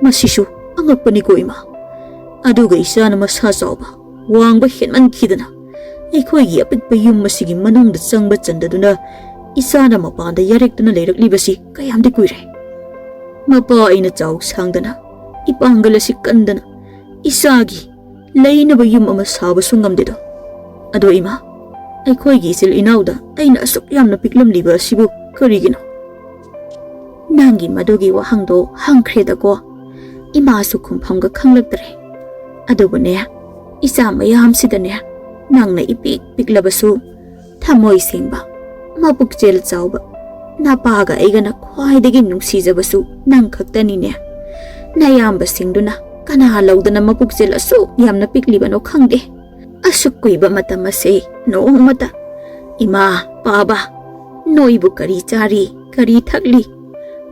ꯃꯁꯤꯁꯨ ꯑꯉꯛꯄꯅꯤꯀꯣ ꯏꯃꯥ꯫ ꯑꯗꯨꯒ ꯏꯆꯥꯅ ꯃꯁꯥ ꯆꯥꯎꯕ, ꯋꯥꯡꯕ ꯍꯦꯟꯃꯟꯈꯤꯗꯅ ꯑꯩꯈꯣꯏꯒꯤ ꯑꯄꯤꯛꯄ ꯌꯨꯝ ꯑꯁꯤꯒꯤ ꯃꯅꯨꯡꯗ ꯆꯪꯕ ꯆꯟꯗꯗꯨꯅ ꯏꯆꯥꯅ ꯃꯄꯥꯟꯗ ꯌꯥꯔꯦꯛꯇꯨꯅ ꯂꯩꯔꯛꯂꯤꯕꯁꯤ ꯀꯌꯥꯝꯗꯤ ꯀꯨꯏꯔꯦ꯫ ꯃꯄꯥ ꯑꯩꯅ ꯆꯥꯎ ꯁꯥꯡꯗꯅ, ꯏꯄꯥꯡꯒꯜ ꯑꯁꯤ ꯀꯟꯗꯅ ꯏꯆꯥꯒꯤ ꯂꯩꯅꯕ ꯌꯨꯝ ꯑꯃ ꯁꯥꯕꯁꯨ ꯉꯝꯗꯦꯗꯣ꯫ ꯑꯗꯣ ꯏꯃꯥ, ꯑꯩꯈꯣꯏꯒꯤ ꯏꯆꯤꯜ ꯏꯅꯥꯎꯗ ꯑꯩꯅ ꯑꯁꯨꯛ ꯌꯥꯝꯅ ꯄꯤꯛꯂꯝꯂꯤꯕ ꯑꯁꯤꯕꯨ ꯀꯔꯤꯒꯤꯅꯣ? ꯅꯪꯒꯤ ꯃꯗꯨꯒꯤ ꯋꯥꯍꯪꯗꯣ ꯍꯪꯈ꯭ꯔꯦꯗꯀꯣ꯫ ꯏꯃꯥꯁꯨ ꯈꯨꯝꯐꯝꯒ ꯈꯪꯂꯛꯇ꯭ꯔꯦ꯫ ꯑꯗꯨꯕꯨꯅꯦ, ꯏꯆꯥ ꯃꯌꯥꯝꯁꯤꯗꯅꯦ, ꯅꯪꯅ ꯏꯄꯤꯛ ꯄꯤꯛꯂꯕꯁꯨ ꯊꯃꯣꯏ ꯁꯦꯡꯕ, ꯃꯄꯨꯛꯆꯦꯜ ꯆꯥꯎꯕ, ꯅꯄꯥꯒ ꯑꯩꯒꯅ ꯈ꯭ꯋꯥꯏꯗꯒꯤ ꯅꯨꯡꯁꯤꯖꯕꯁꯨ ꯅꯪ ꯈꯛꯇꯅꯤꯅꯦ꯫ ꯅꯌꯥꯝꯕꯁꯤꯡꯗꯨꯅ ꯀꯅꯥ ꯂꯧꯗꯅ ꯃꯄꯨꯛꯆꯦꯜ ꯑꯁꯨꯛ ꯌꯥꯝꯅ ꯄꯤꯛꯂꯤꯕꯅꯣ ꯈꯪꯗꯦ꯫ ꯑꯁꯨꯛ ꯀꯨꯏꯕ ꯃꯇꯝ ꯑꯁꯤ ꯅꯣꯡꯃꯇ ꯏꯃꯥ, ꯄꯥꯕ, ꯅꯣꯏꯕꯨ ꯀꯔꯤ ꯆꯥꯔꯤ, ꯀꯔꯤ ꯊꯛꯂꯤ,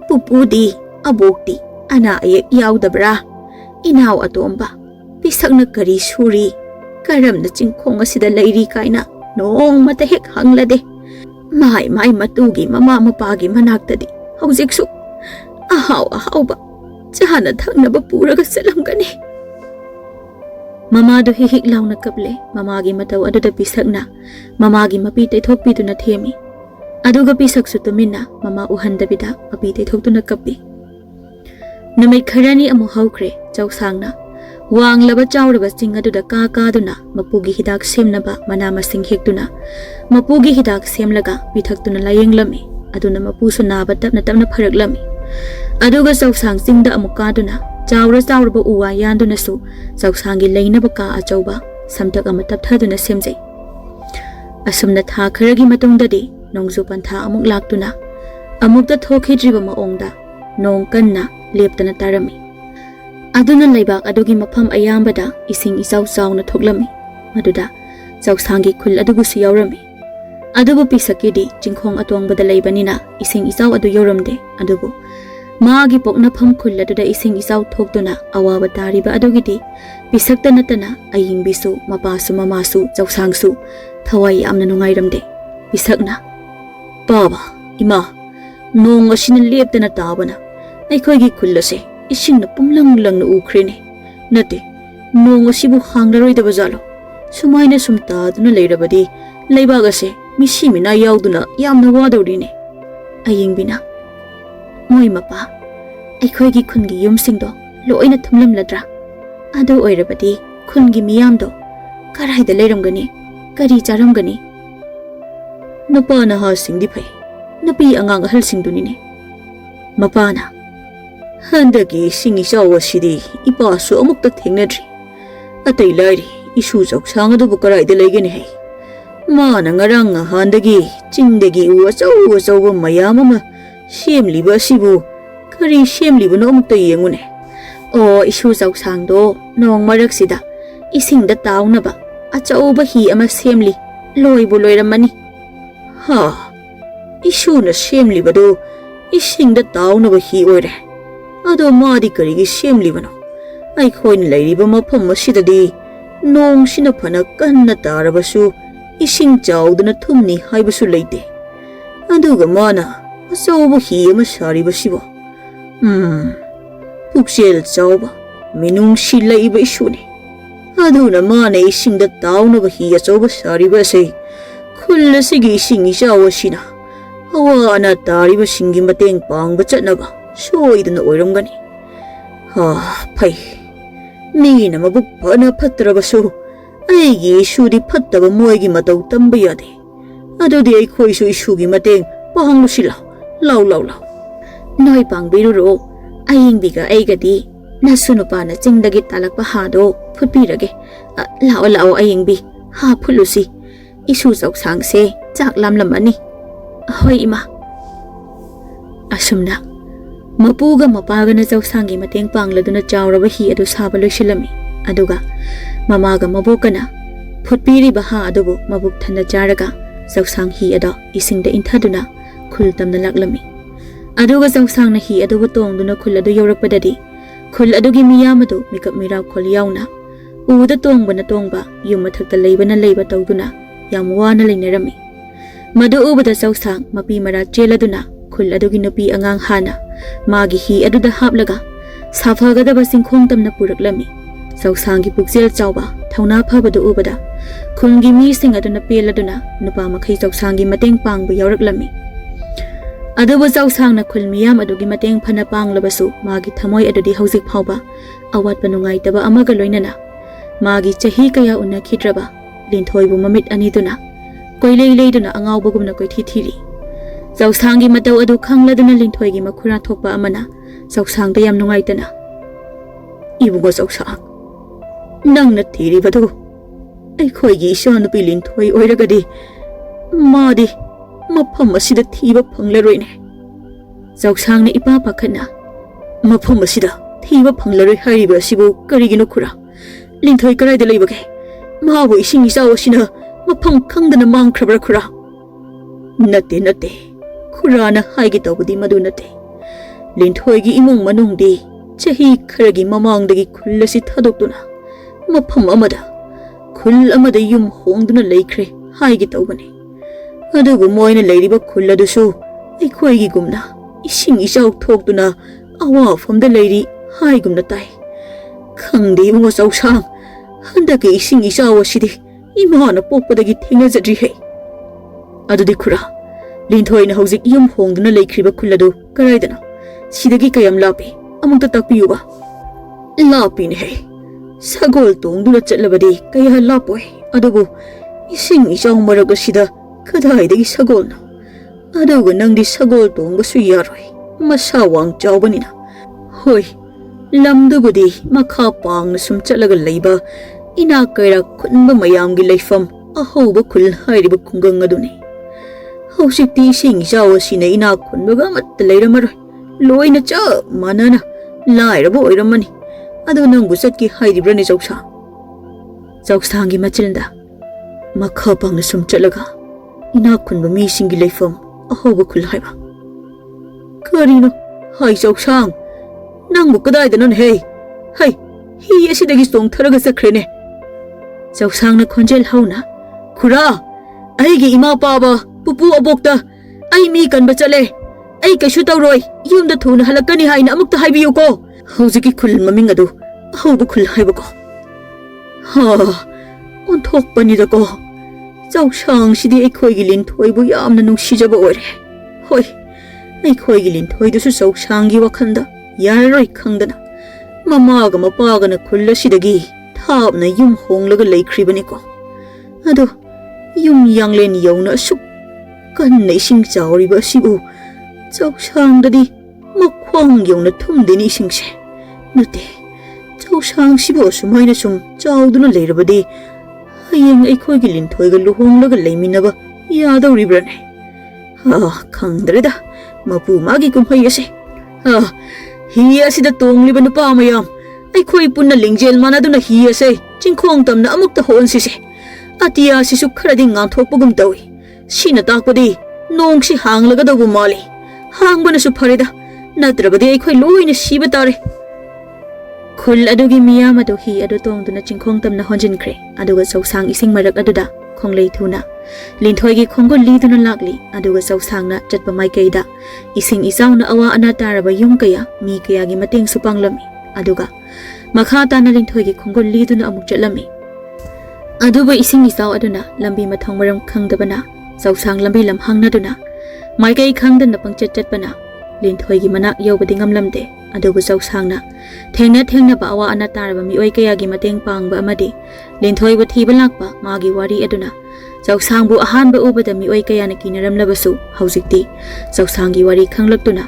ꯄꯨꯄꯨꯗꯤ, ꯑꯕꯣꯛꯇꯤ ꯑꯅꯥ ꯑꯌꯦꯛ ꯌꯥꯎꯗꯕ꯭ꯔꯥ, ꯏꯅꯥꯎ ꯑꯇꯣꯝꯕ ꯄꯤꯁꯛꯅ ꯀꯔꯤ ꯁꯨꯔꯤ, ꯀꯔꯝꯅ ꯆꯤꯡꯈꯣꯡ ꯑꯁꯤꯗ ꯂꯩꯔꯤ ꯀꯥꯏꯅ ꯅꯣꯡꯃꯇ ꯍꯦꯛ ꯍꯪꯂꯗꯦ꯫ ꯃꯥꯏ ꯃꯇꯨꯒꯤ ꯃꯃꯥ ꯃꯄꯥꯒꯤ ꯃꯅꯥꯛꯇꯗꯤ ꯍꯧꯖꯤꯛꯁꯨ ꯑꯍꯥꯎꯕ ꯆꯥꯅ ꯊꯛꯅꯕ ꯄꯨꯔꯒ ꯆꯠꯂꯝꯒꯅꯤ꯫ ꯃꯃꯥꯗꯨ ꯍꯤꯛ ꯂꯥꯎꯅ ꯀꯞꯂꯦ꯫ ꯃꯃꯥꯒꯤ ꯃꯇꯧ ꯑꯗꯨꯗ ꯄꯤꯁꯛꯅ ꯃꯃꯥꯒꯤ ꯃꯄꯤ ꯇꯩꯊꯣꯛꯄꯤꯗꯨꯅ ꯊꯦꯝꯃꯤ꯫ ꯑꯗꯨꯒ ꯄꯤꯁꯛꯁꯨ ꯇꯨꯃꯤꯟꯅ ꯃꯃꯥ ꯎꯍꯟꯗꯕꯤꯗ ꯃꯄꯤ ꯇꯩꯊꯣꯛꯇꯨꯅ ꯀꯞꯄꯤ꯫ ꯅꯨꯃꯤꯠ ꯈꯔꯅꯤ ꯑꯃꯨꯛ ꯍꯧꯈ꯭ꯔꯦ꯫ ꯆꯧꯁꯥꯡꯅ ꯋꯥꯡꯂꯕ ꯆꯥꯎꯔꯕ ꯆꯤꯡ ꯑꯗꯨꯗ ꯀꯥꯗꯨꯅ ꯃꯄꯨꯒꯤ ꯍꯤꯗꯥꯛ ꯁꯦꯝꯅꯕ ꯃꯅꯥ ꯃꯁꯤꯡ ꯍꯦꯛꯇꯨꯅ ꯃꯄꯨꯒꯤ ꯍꯤꯗꯥꯛ ꯁꯦꯝꯂꯒ ꯄꯤꯊꯛꯇꯨꯅ ꯂꯥꯌꯦꯡꯂꯝꯃꯤ꯫ ꯑꯗꯨꯅ ꯃꯄꯨꯁꯨ ꯅꯥꯕ ꯇꯞꯅ ꯐꯔꯛꯂꯝꯃꯤ꯫ ꯑꯗꯨꯒ ꯆꯧꯁꯥꯡ ꯆꯤꯡꯗ ꯑꯃꯨꯛ ꯀꯥꯗꯨꯅ ꯆꯥꯎꯔꯕ ꯎ ꯋꯥ ꯌꯥꯟꯗꯨꯅꯁꯨ ꯆꯧꯁꯥꯡꯒꯤ ꯂꯩꯅꯕ ꯀꯥ ꯑꯆꯧꯕ ꯁꯝꯇꯛ ꯑꯃ ꯇꯞꯊꯗꯨꯅ ꯁꯦꯝꯖꯩ꯫ ꯑꯁꯨꯝꯅ ꯊꯥ ꯈꯔꯒꯤ ꯃꯇꯨꯡꯗꯗꯤ ꯅꯣꯡꯖꯨ ꯄꯟꯊꯥ ꯑꯃꯨꯛ ꯂꯥꯛꯇꯨꯅ ꯑꯃꯨꯛꯇ ꯊꯣꯛꯈꯤꯗ꯭ꯔꯤꯕ ꯃꯑꯣꯡꯗ ꯅꯣꯡ ꯀꯟꯅ ꯂꯦꯞꯇꯅ ꯇꯥꯔꯝꯃꯤ꯫ ꯑꯗꯨꯅ ꯂꯩꯕꯥꯛ ꯑꯗꯨꯒꯤ ꯃꯐꯝ ꯑꯌꯥꯝꯕꯗ ꯏꯁꯤꯡ ꯏꯆꯥꯎ ꯆꯥꯎꯅ ꯊꯣꯛꯂꯝꯃꯤ꯫ ꯃꯗꯨꯗ ꯆꯧꯁꯥꯡꯒꯤ ꯈꯨꯜ ꯑꯗꯨꯕꯨꯁꯨ ꯌꯥꯎꯔꯝꯃꯤ꯫ ꯑꯗꯨꯕꯨ ꯄꯤꯁꯛꯀꯤꯗꯤ ꯆꯤꯡꯈꯣꯡ ꯑꯇꯣꯡꯕꯗ ꯂꯩꯕꯅꯤꯅ ꯏꯁꯤꯡ ꯏꯆꯥꯎ ꯑꯗꯨ ꯌꯧꯔꯝꯗꯦ꯫ ꯑꯗꯨꯕꯨ ꯃꯥꯒꯤ ꯄꯣꯛꯅꯐꯝ ꯈꯨꯜ ꯑꯗꯨꯗ ꯏꯁꯤꯡ ꯏꯆꯥꯎ ꯊꯣꯛꯇꯨꯅ ꯑꯋꯥꯕ ꯇꯥꯔꯤꯕ ꯑꯗꯨꯒꯤꯗꯤ ꯄꯤꯁꯛꯇ ꯅꯠꯇꯅ ꯑꯌꯤꯡꯕꯤꯁꯨ, ꯃꯄꯥꯁꯨ ꯃꯃꯥꯁꯨ, ꯆꯧꯁꯥꯡꯁꯨ ꯊꯋꯥꯏ ꯌꯥꯝꯅ ꯅꯨꯡꯉꯥꯏꯔꯝꯗꯦ꯫ ꯄꯤꯁꯛꯅ, ꯄꯥꯕ, ꯏꯃꯥ, ꯅꯣꯡ ꯑꯁꯤꯅ ꯂꯦꯞꯇꯅ ꯇꯥꯕꯅ ꯑꯩꯈꯣꯏꯒꯤ ꯈꯨꯜ ꯑꯁꯦ ꯏꯁꯤꯡꯅ ꯄꯨꯝꯂꯪ ꯎꯈ꯭ꯔꯦꯅꯦ꯫ ꯅꯠꯇꯦ, ꯅꯣꯡ ꯑꯁꯤꯕꯨ ꯍꯥꯡꯂꯔꯣꯏꯗꯕ ꯖꯥꯠꯂꯣ? ꯁꯨꯃꯥꯏꯅ ꯁꯨꯝ ꯇꯥꯗꯨꯅ ꯂꯩꯔꯕꯗꯤ ꯂꯩꯕꯥꯛ ꯑꯁꯦ ꯃꯤꯁꯤ ꯃꯤꯅꯥ ꯌꯥꯎꯗꯨꯅ ꯌꯥꯝꯅ ꯋꯥꯗꯧꯔꯤꯅꯦ꯫ ꯑꯌꯤꯡꯕꯤꯅ, ꯃꯣꯏ ꯃꯄꯥ, ꯑꯩꯈꯣꯏꯒꯤ ꯈꯨꯟꯒꯤ ꯌꯨꯝꯁꯤꯡꯗꯣ ꯂꯣꯏꯅ ꯊꯨꯝꯂꯝꯂꯗ꯭ꯔꯥ? ꯑꯗꯨ ꯑꯣꯏꯔꯕꯗꯤ ꯈꯨꯟꯒꯤ ꯃꯤꯌꯥꯝꯗꯣ ꯀꯔꯥꯏꯗ ꯂꯩꯔꯝꯒꯅꯤ, ꯀꯔꯤ ꯆꯥꯔꯝꯒꯅꯤ? ꯅꯨꯄꯥ ꯅꯍꯥꯁꯤꯡꯗꯤ ꯐꯩ, ꯅꯨꯄꯤ ꯑꯉꯥꯡ ꯑꯍꯜꯁꯤꯡꯗꯨꯅꯤꯅꯦ꯫ ꯃꯄꯥꯅ, ꯍꯟꯗꯛꯀꯤ ꯏꯁꯤꯡ ꯏꯆꯥꯎ ꯑꯁꯤꯗꯤ ꯏꯄꯥꯁꯨ ꯑꯃꯨꯛꯇ ꯊꯦꯡꯅꯗ꯭ꯔꯤ꯫ ꯑꯇꯩ ꯂꯥꯏꯔꯤ, ꯏꯁꯨ ꯆꯧꯁꯥꯡ ꯑꯗꯨꯕꯨ ꯀꯔꯥꯏꯗ ꯂꯩꯒꯅꯤ ꯍꯥꯏ? ꯃꯥꯅ ꯉꯔꯥꯡ ꯅꯍꯥꯟꯗꯒꯤ ꯆꯤꯡꯗꯒꯤ ꯎ ꯑꯆꯧꯕ ꯃꯌꯥꯝ ꯑꯃ ꯁꯦꯝꯂꯤꯕ ꯑꯁꯤꯕꯨ ꯀꯔꯤ ꯁꯦꯝꯂꯤꯕꯅꯣ ꯑꯃꯨꯛꯇ ꯌꯦꯡꯉꯨꯅꯦ꯫ ꯑꯣ, ꯏꯁꯨ ꯆꯧꯁꯥꯡꯗꯣ ꯅꯣꯡ ꯃꯔꯛꯁꯤꯗ ꯏꯁꯤꯡꯗ ꯇꯥꯎꯅꯕ ꯑꯆꯧꯕ ꯍꯤ ꯑꯃ ꯁꯦꯝꯂꯤ, ꯂꯣꯏꯕꯨ ꯂꯣꯏꯔꯝꯃꯅꯤ꯫ ꯍꯥ, ꯏꯁꯨꯅ ꯁꯦꯝꯂꯤꯕꯗꯨ ꯏꯁꯤꯡꯗ ꯇꯥꯎꯅꯕ ꯍꯤ ꯑꯣꯏꯔꯦ꯫ ꯑꯗꯣ ꯃꯥꯗꯤ ꯀꯔꯤꯒꯤ ꯁꯦꯝꯂꯤꯕꯅꯣ? ꯑꯩꯈꯣꯏꯅ ꯂꯩꯔꯤꯕ ꯃꯐꯝ ꯑꯁꯤꯗꯗꯤ ꯅꯣꯡꯁꯤꯅ ꯐꯅ ꯀꯟꯅ ꯇꯥꯔꯕꯁꯨ ꯏꯁꯤꯡ ꯆꯥꯎꯗꯨꯅ ꯊꯨꯝꯅꯤ ꯍꯥꯏꯕꯁꯨ ꯂꯩꯇꯦ꯫ ꯑꯗꯨꯒ ꯃꯥꯅ ꯑꯆꯧꯕ ꯍꯤ ꯑꯃ ꯁꯥꯔꯤꯕꯁꯤꯕꯣ? ꯄꯨꯛꯆꯦꯜ ꯆꯥꯎꯕ, ꯃꯤꯅꯨꯡꯁꯤ ꯂꯩꯕ ꯏꯁꯨꯅꯤ꯫ ꯑꯗꯨꯅ ꯃꯥꯅ ꯏꯁꯤꯡꯗ ꯇꯥꯎꯅꯕ ꯍꯤ ꯑꯆꯧꯕ ꯁꯥꯔꯤꯕ ꯑꯁꯤ ꯈꯨꯜ ꯑꯁꯤꯒꯤ ꯏꯁꯤꯡ ꯏꯆꯥꯎ ꯑꯁꯤꯅ ꯑꯋꯥ ꯑꯅꯥ ꯇꯥꯔꯤꯕꯁꯤꯡꯒꯤ ꯃꯇꯦꯡ ꯄꯥꯡꯕ ꯆꯠꯅꯕ ꯁꯣꯏꯗꯅ ꯑꯣꯏꯔꯝꯒꯅꯤ꯫ ꯐꯩ, ꯃꯤꯅ ꯃꯕꯨꯛ ꯐꯅ ꯐꯠꯇ꯭ꯔꯕꯁꯨ ꯑꯩꯒꯤ ꯏꯁꯨꯗꯤ ꯐꯠꯇꯕ ꯃꯣꯏꯒꯤ ꯃꯇꯧ ꯇꯝꯕ ꯌꯥꯗꯦ꯫ ꯑꯗꯨꯗꯤ ꯑꯩꯈꯣꯏꯁꯨ ꯏꯁꯨꯒꯤ ꯃꯇꯦꯡ ꯄꯥꯡꯂꯨꯁꯤ ꯂꯥꯎ꯫ ꯅꯣꯏ ꯄꯥꯡꯕꯤꯔꯨꯔꯣ, ꯑꯌꯤꯡꯕꯤꯒ ꯑꯩꯒꯗꯤ ꯅꯁꯨ ꯅꯨꯄꯥꯅ ꯆꯤꯡꯗꯒꯤ ꯇꯥꯜꯂꯛꯄ ꯍꯥꯗꯣ ꯐꯨꯠꯄꯤꯔꯒꯦ꯫ ꯂꯥꯛꯑꯣ ꯑꯌꯤꯡꯕꯤ, ꯍꯥ ꯐꯨꯠꯂꯨꯁꯤ꯫ ꯏꯁꯨ ꯆꯧꯁꯥꯡꯁꯦ ꯆꯥꯛ ꯂꯥꯝꯂꯝꯃꯅꯤ꯫ ꯍꯣꯏ ꯏꯃꯥ꯫ ꯑꯁꯨꯝꯅ Mapuga mapagana chausangi mateng pangladuna chawraba hi adu saba loisilami aduga mamaga mabokana phutpiri baha adubu mabuk thanda charaga chausang hi ada isingda inthaduna khul tamna laklami aduga chausangna hi adubu tongduna khul adu yorakpadadi khul adugi miyamadu mikap mira khol yauna uda tongbana tongba yum mathakta leibana leiba tawduna yam wana leinarami madu ubada chausang mapi mara cheladuna khul adugi nupi angang hana magi hi aduda haplaga safagadaba singkhong tamna puraklami chausangi pukjel chawba thauna phabadu ubada khungi mi sing aduna peladuna nupa makhai chausangi mateng pangba yauraklami adubu chausangna khul miyam adugi mateng phana panglabasu magi thamoi adudi hojik phawba awatba nungaitaba amaga loinana magi chahi kaya unna khidraba linthoibu mamit aniduna koilei leiduna angawbagumna koithi thiri chausangi matau adu khangladuna linthoigi makhura thokpa amana chausangda yam nungaitana ibugo chausang nangna thiri badu ai khoigi ishanu pi linthoi oiragadi madi mafam asida thiba phanglaroine chausangna ipa pakhana mafam asida thiba phanglaroi hariba sibu karigino khura linthoi karaida leibage mabu ising isaw asina mafam khangdana mangkhrabra khura nate khurana haigi tawbudi madu nate linthoigi imung manungdi chahi kharagi mamangdagi khullasi thadokduna mafam amada khul amada yum hongduna leikhre haigi tawbani adugu moina leiriba khulladusu aikhoigi gumna ising isaw thokduna awa famda leiri haigumna tai khangdi mo chausang handake ising isaw asidi imana pokpadagi thingnajadri he adudi khura linthoina hojik yum hongduna leikhriba khulladu karaidana sidagi kayam lapi amukta takpiyuba lapi ne he sagol tongduna chatlabadi kaya lapoi adubu ising isaw maraga sida kadaidagi sagolna aduga nangdi sagol tongba su yaroi masa wang chawbanina hoi lamdubudi makha pangna sum chatlaga leiba ina kaira khunba mayamgi leifam ahoba khul hairiba khungang aduni hausikti sing jawa sina ina khunbaga mat leiramar loina cha manana lairabo oiramani adu nangu satki hairibrani chausangi machilda makha pangna sum chatlaga ina khunba mi singi leifam ahoba khul haiba karino hai chausang nangbu kadaidanon he hai hi asidagi song tharaga sakrene chausangna khonjel hauna khura aigi ima paba pupu abokta ai mi kanba chale ai kaishu tawroi yumda thuna halakani haina amukta haibiyu ko hojiki khul maming adu ahoba khul haiba ko ha on thok pani da ko chausang sidi aikhoigi linthoibu yamna nungsijaba oire hoi aikhoigi linthoidu su chausangi wakhanda yaroi khangdana mamaga mapagana khulla sidagi thapna yum honglaga leikhribaniko ado yum yanglen yawna suk kanna ising chawriba sibu chausangdadi makhwang yawna thumdeni isingse nute chausang sibu sumaina sum chawduna leirabadi hayeng aikhoigi linthoiga luhonglaga leiminaba yadawribrane khangdreda mapu magi kumhai ase hi asida tongliba nupa mayam aikhoi punna lingjel manaduna hi ase chingkhong tamna amukta honsi se atia sisu kharadi ngangthokpagum tawi sina takpadi nongsi hanglaga dabu mali hangbana su pharida natrabadi aikhoi loina siba tare khul adugi miyam adu hi adu tongduna chingkhong tamna honjinkhre aduga chausang ising marak aduda khonglei thuna linthoigi khonggol liduna lakli aduga chausangna chatpa maikeida ising isauna awa ana taraba yum kaya mi kaya gi mateng supanglami aduga makha tana linthoigi khonggol liduna amuk chatlami aduba ising isaw aduna lambi mathong maram khangdabana chausang lambi lam hangnaduna maikai khangdana pangchat chatpana linthoigi manak yobadi ngamlamde adubu chausangna thengna ba awa ana taraba mi oi kaya gi mateng pangba amadi linthoibu thiba lakpa magi wari aduna chausangbu ahanba ubada mi oi kaya na kinaramlabasu haujikti chausangi wari khanglaktuna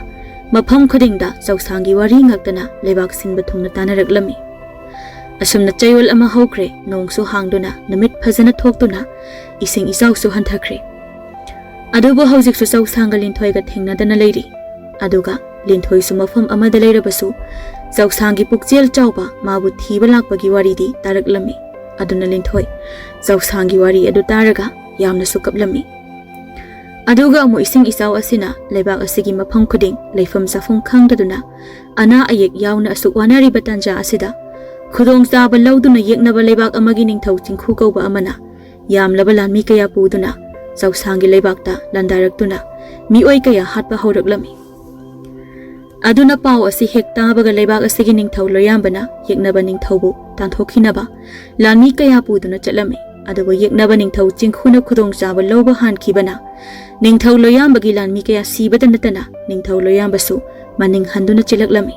mafam khudingda chausangi wari ngaktana lebak sinba thongna tanaraklami asumna chayol ama hokre nongsu hangduna namit phajana thoktuna ising isausu hanthakre adubu haujiksu chausanga linthoiga thengnadana leiri aduga Linthoi su mafam amada leirabasu Zawsanggi pukjel chawba mabu thiba lakpagi waridi taraklami aduna Linthoi Zawsanggi wari adu taraga yamna su kaplami aduga amu ising isaw asina leibak asigi mafam khuding leifam safum khangdaduna ana ayek yawna asuk wanari batanja asida khudong chaba lawduna yeknaba leibak amagi ningthau chingkhu kauba amana yamlaba lanmi kaya puduna Zawsanggi leibakta landaraktuna mioi kaya hatpa horaklami aduna paw asi hekta baga leibak asigi ningthau loyambana yeknaba ningthaubu tanthokinaba lanmi kaya puduna chalami adugo yeknaba ningthau chingkhuna khudong chaba lawba hankibana ningthau loyambagi lanmi kaya sibada natana ningthau loyambasu maning handuna chilaklami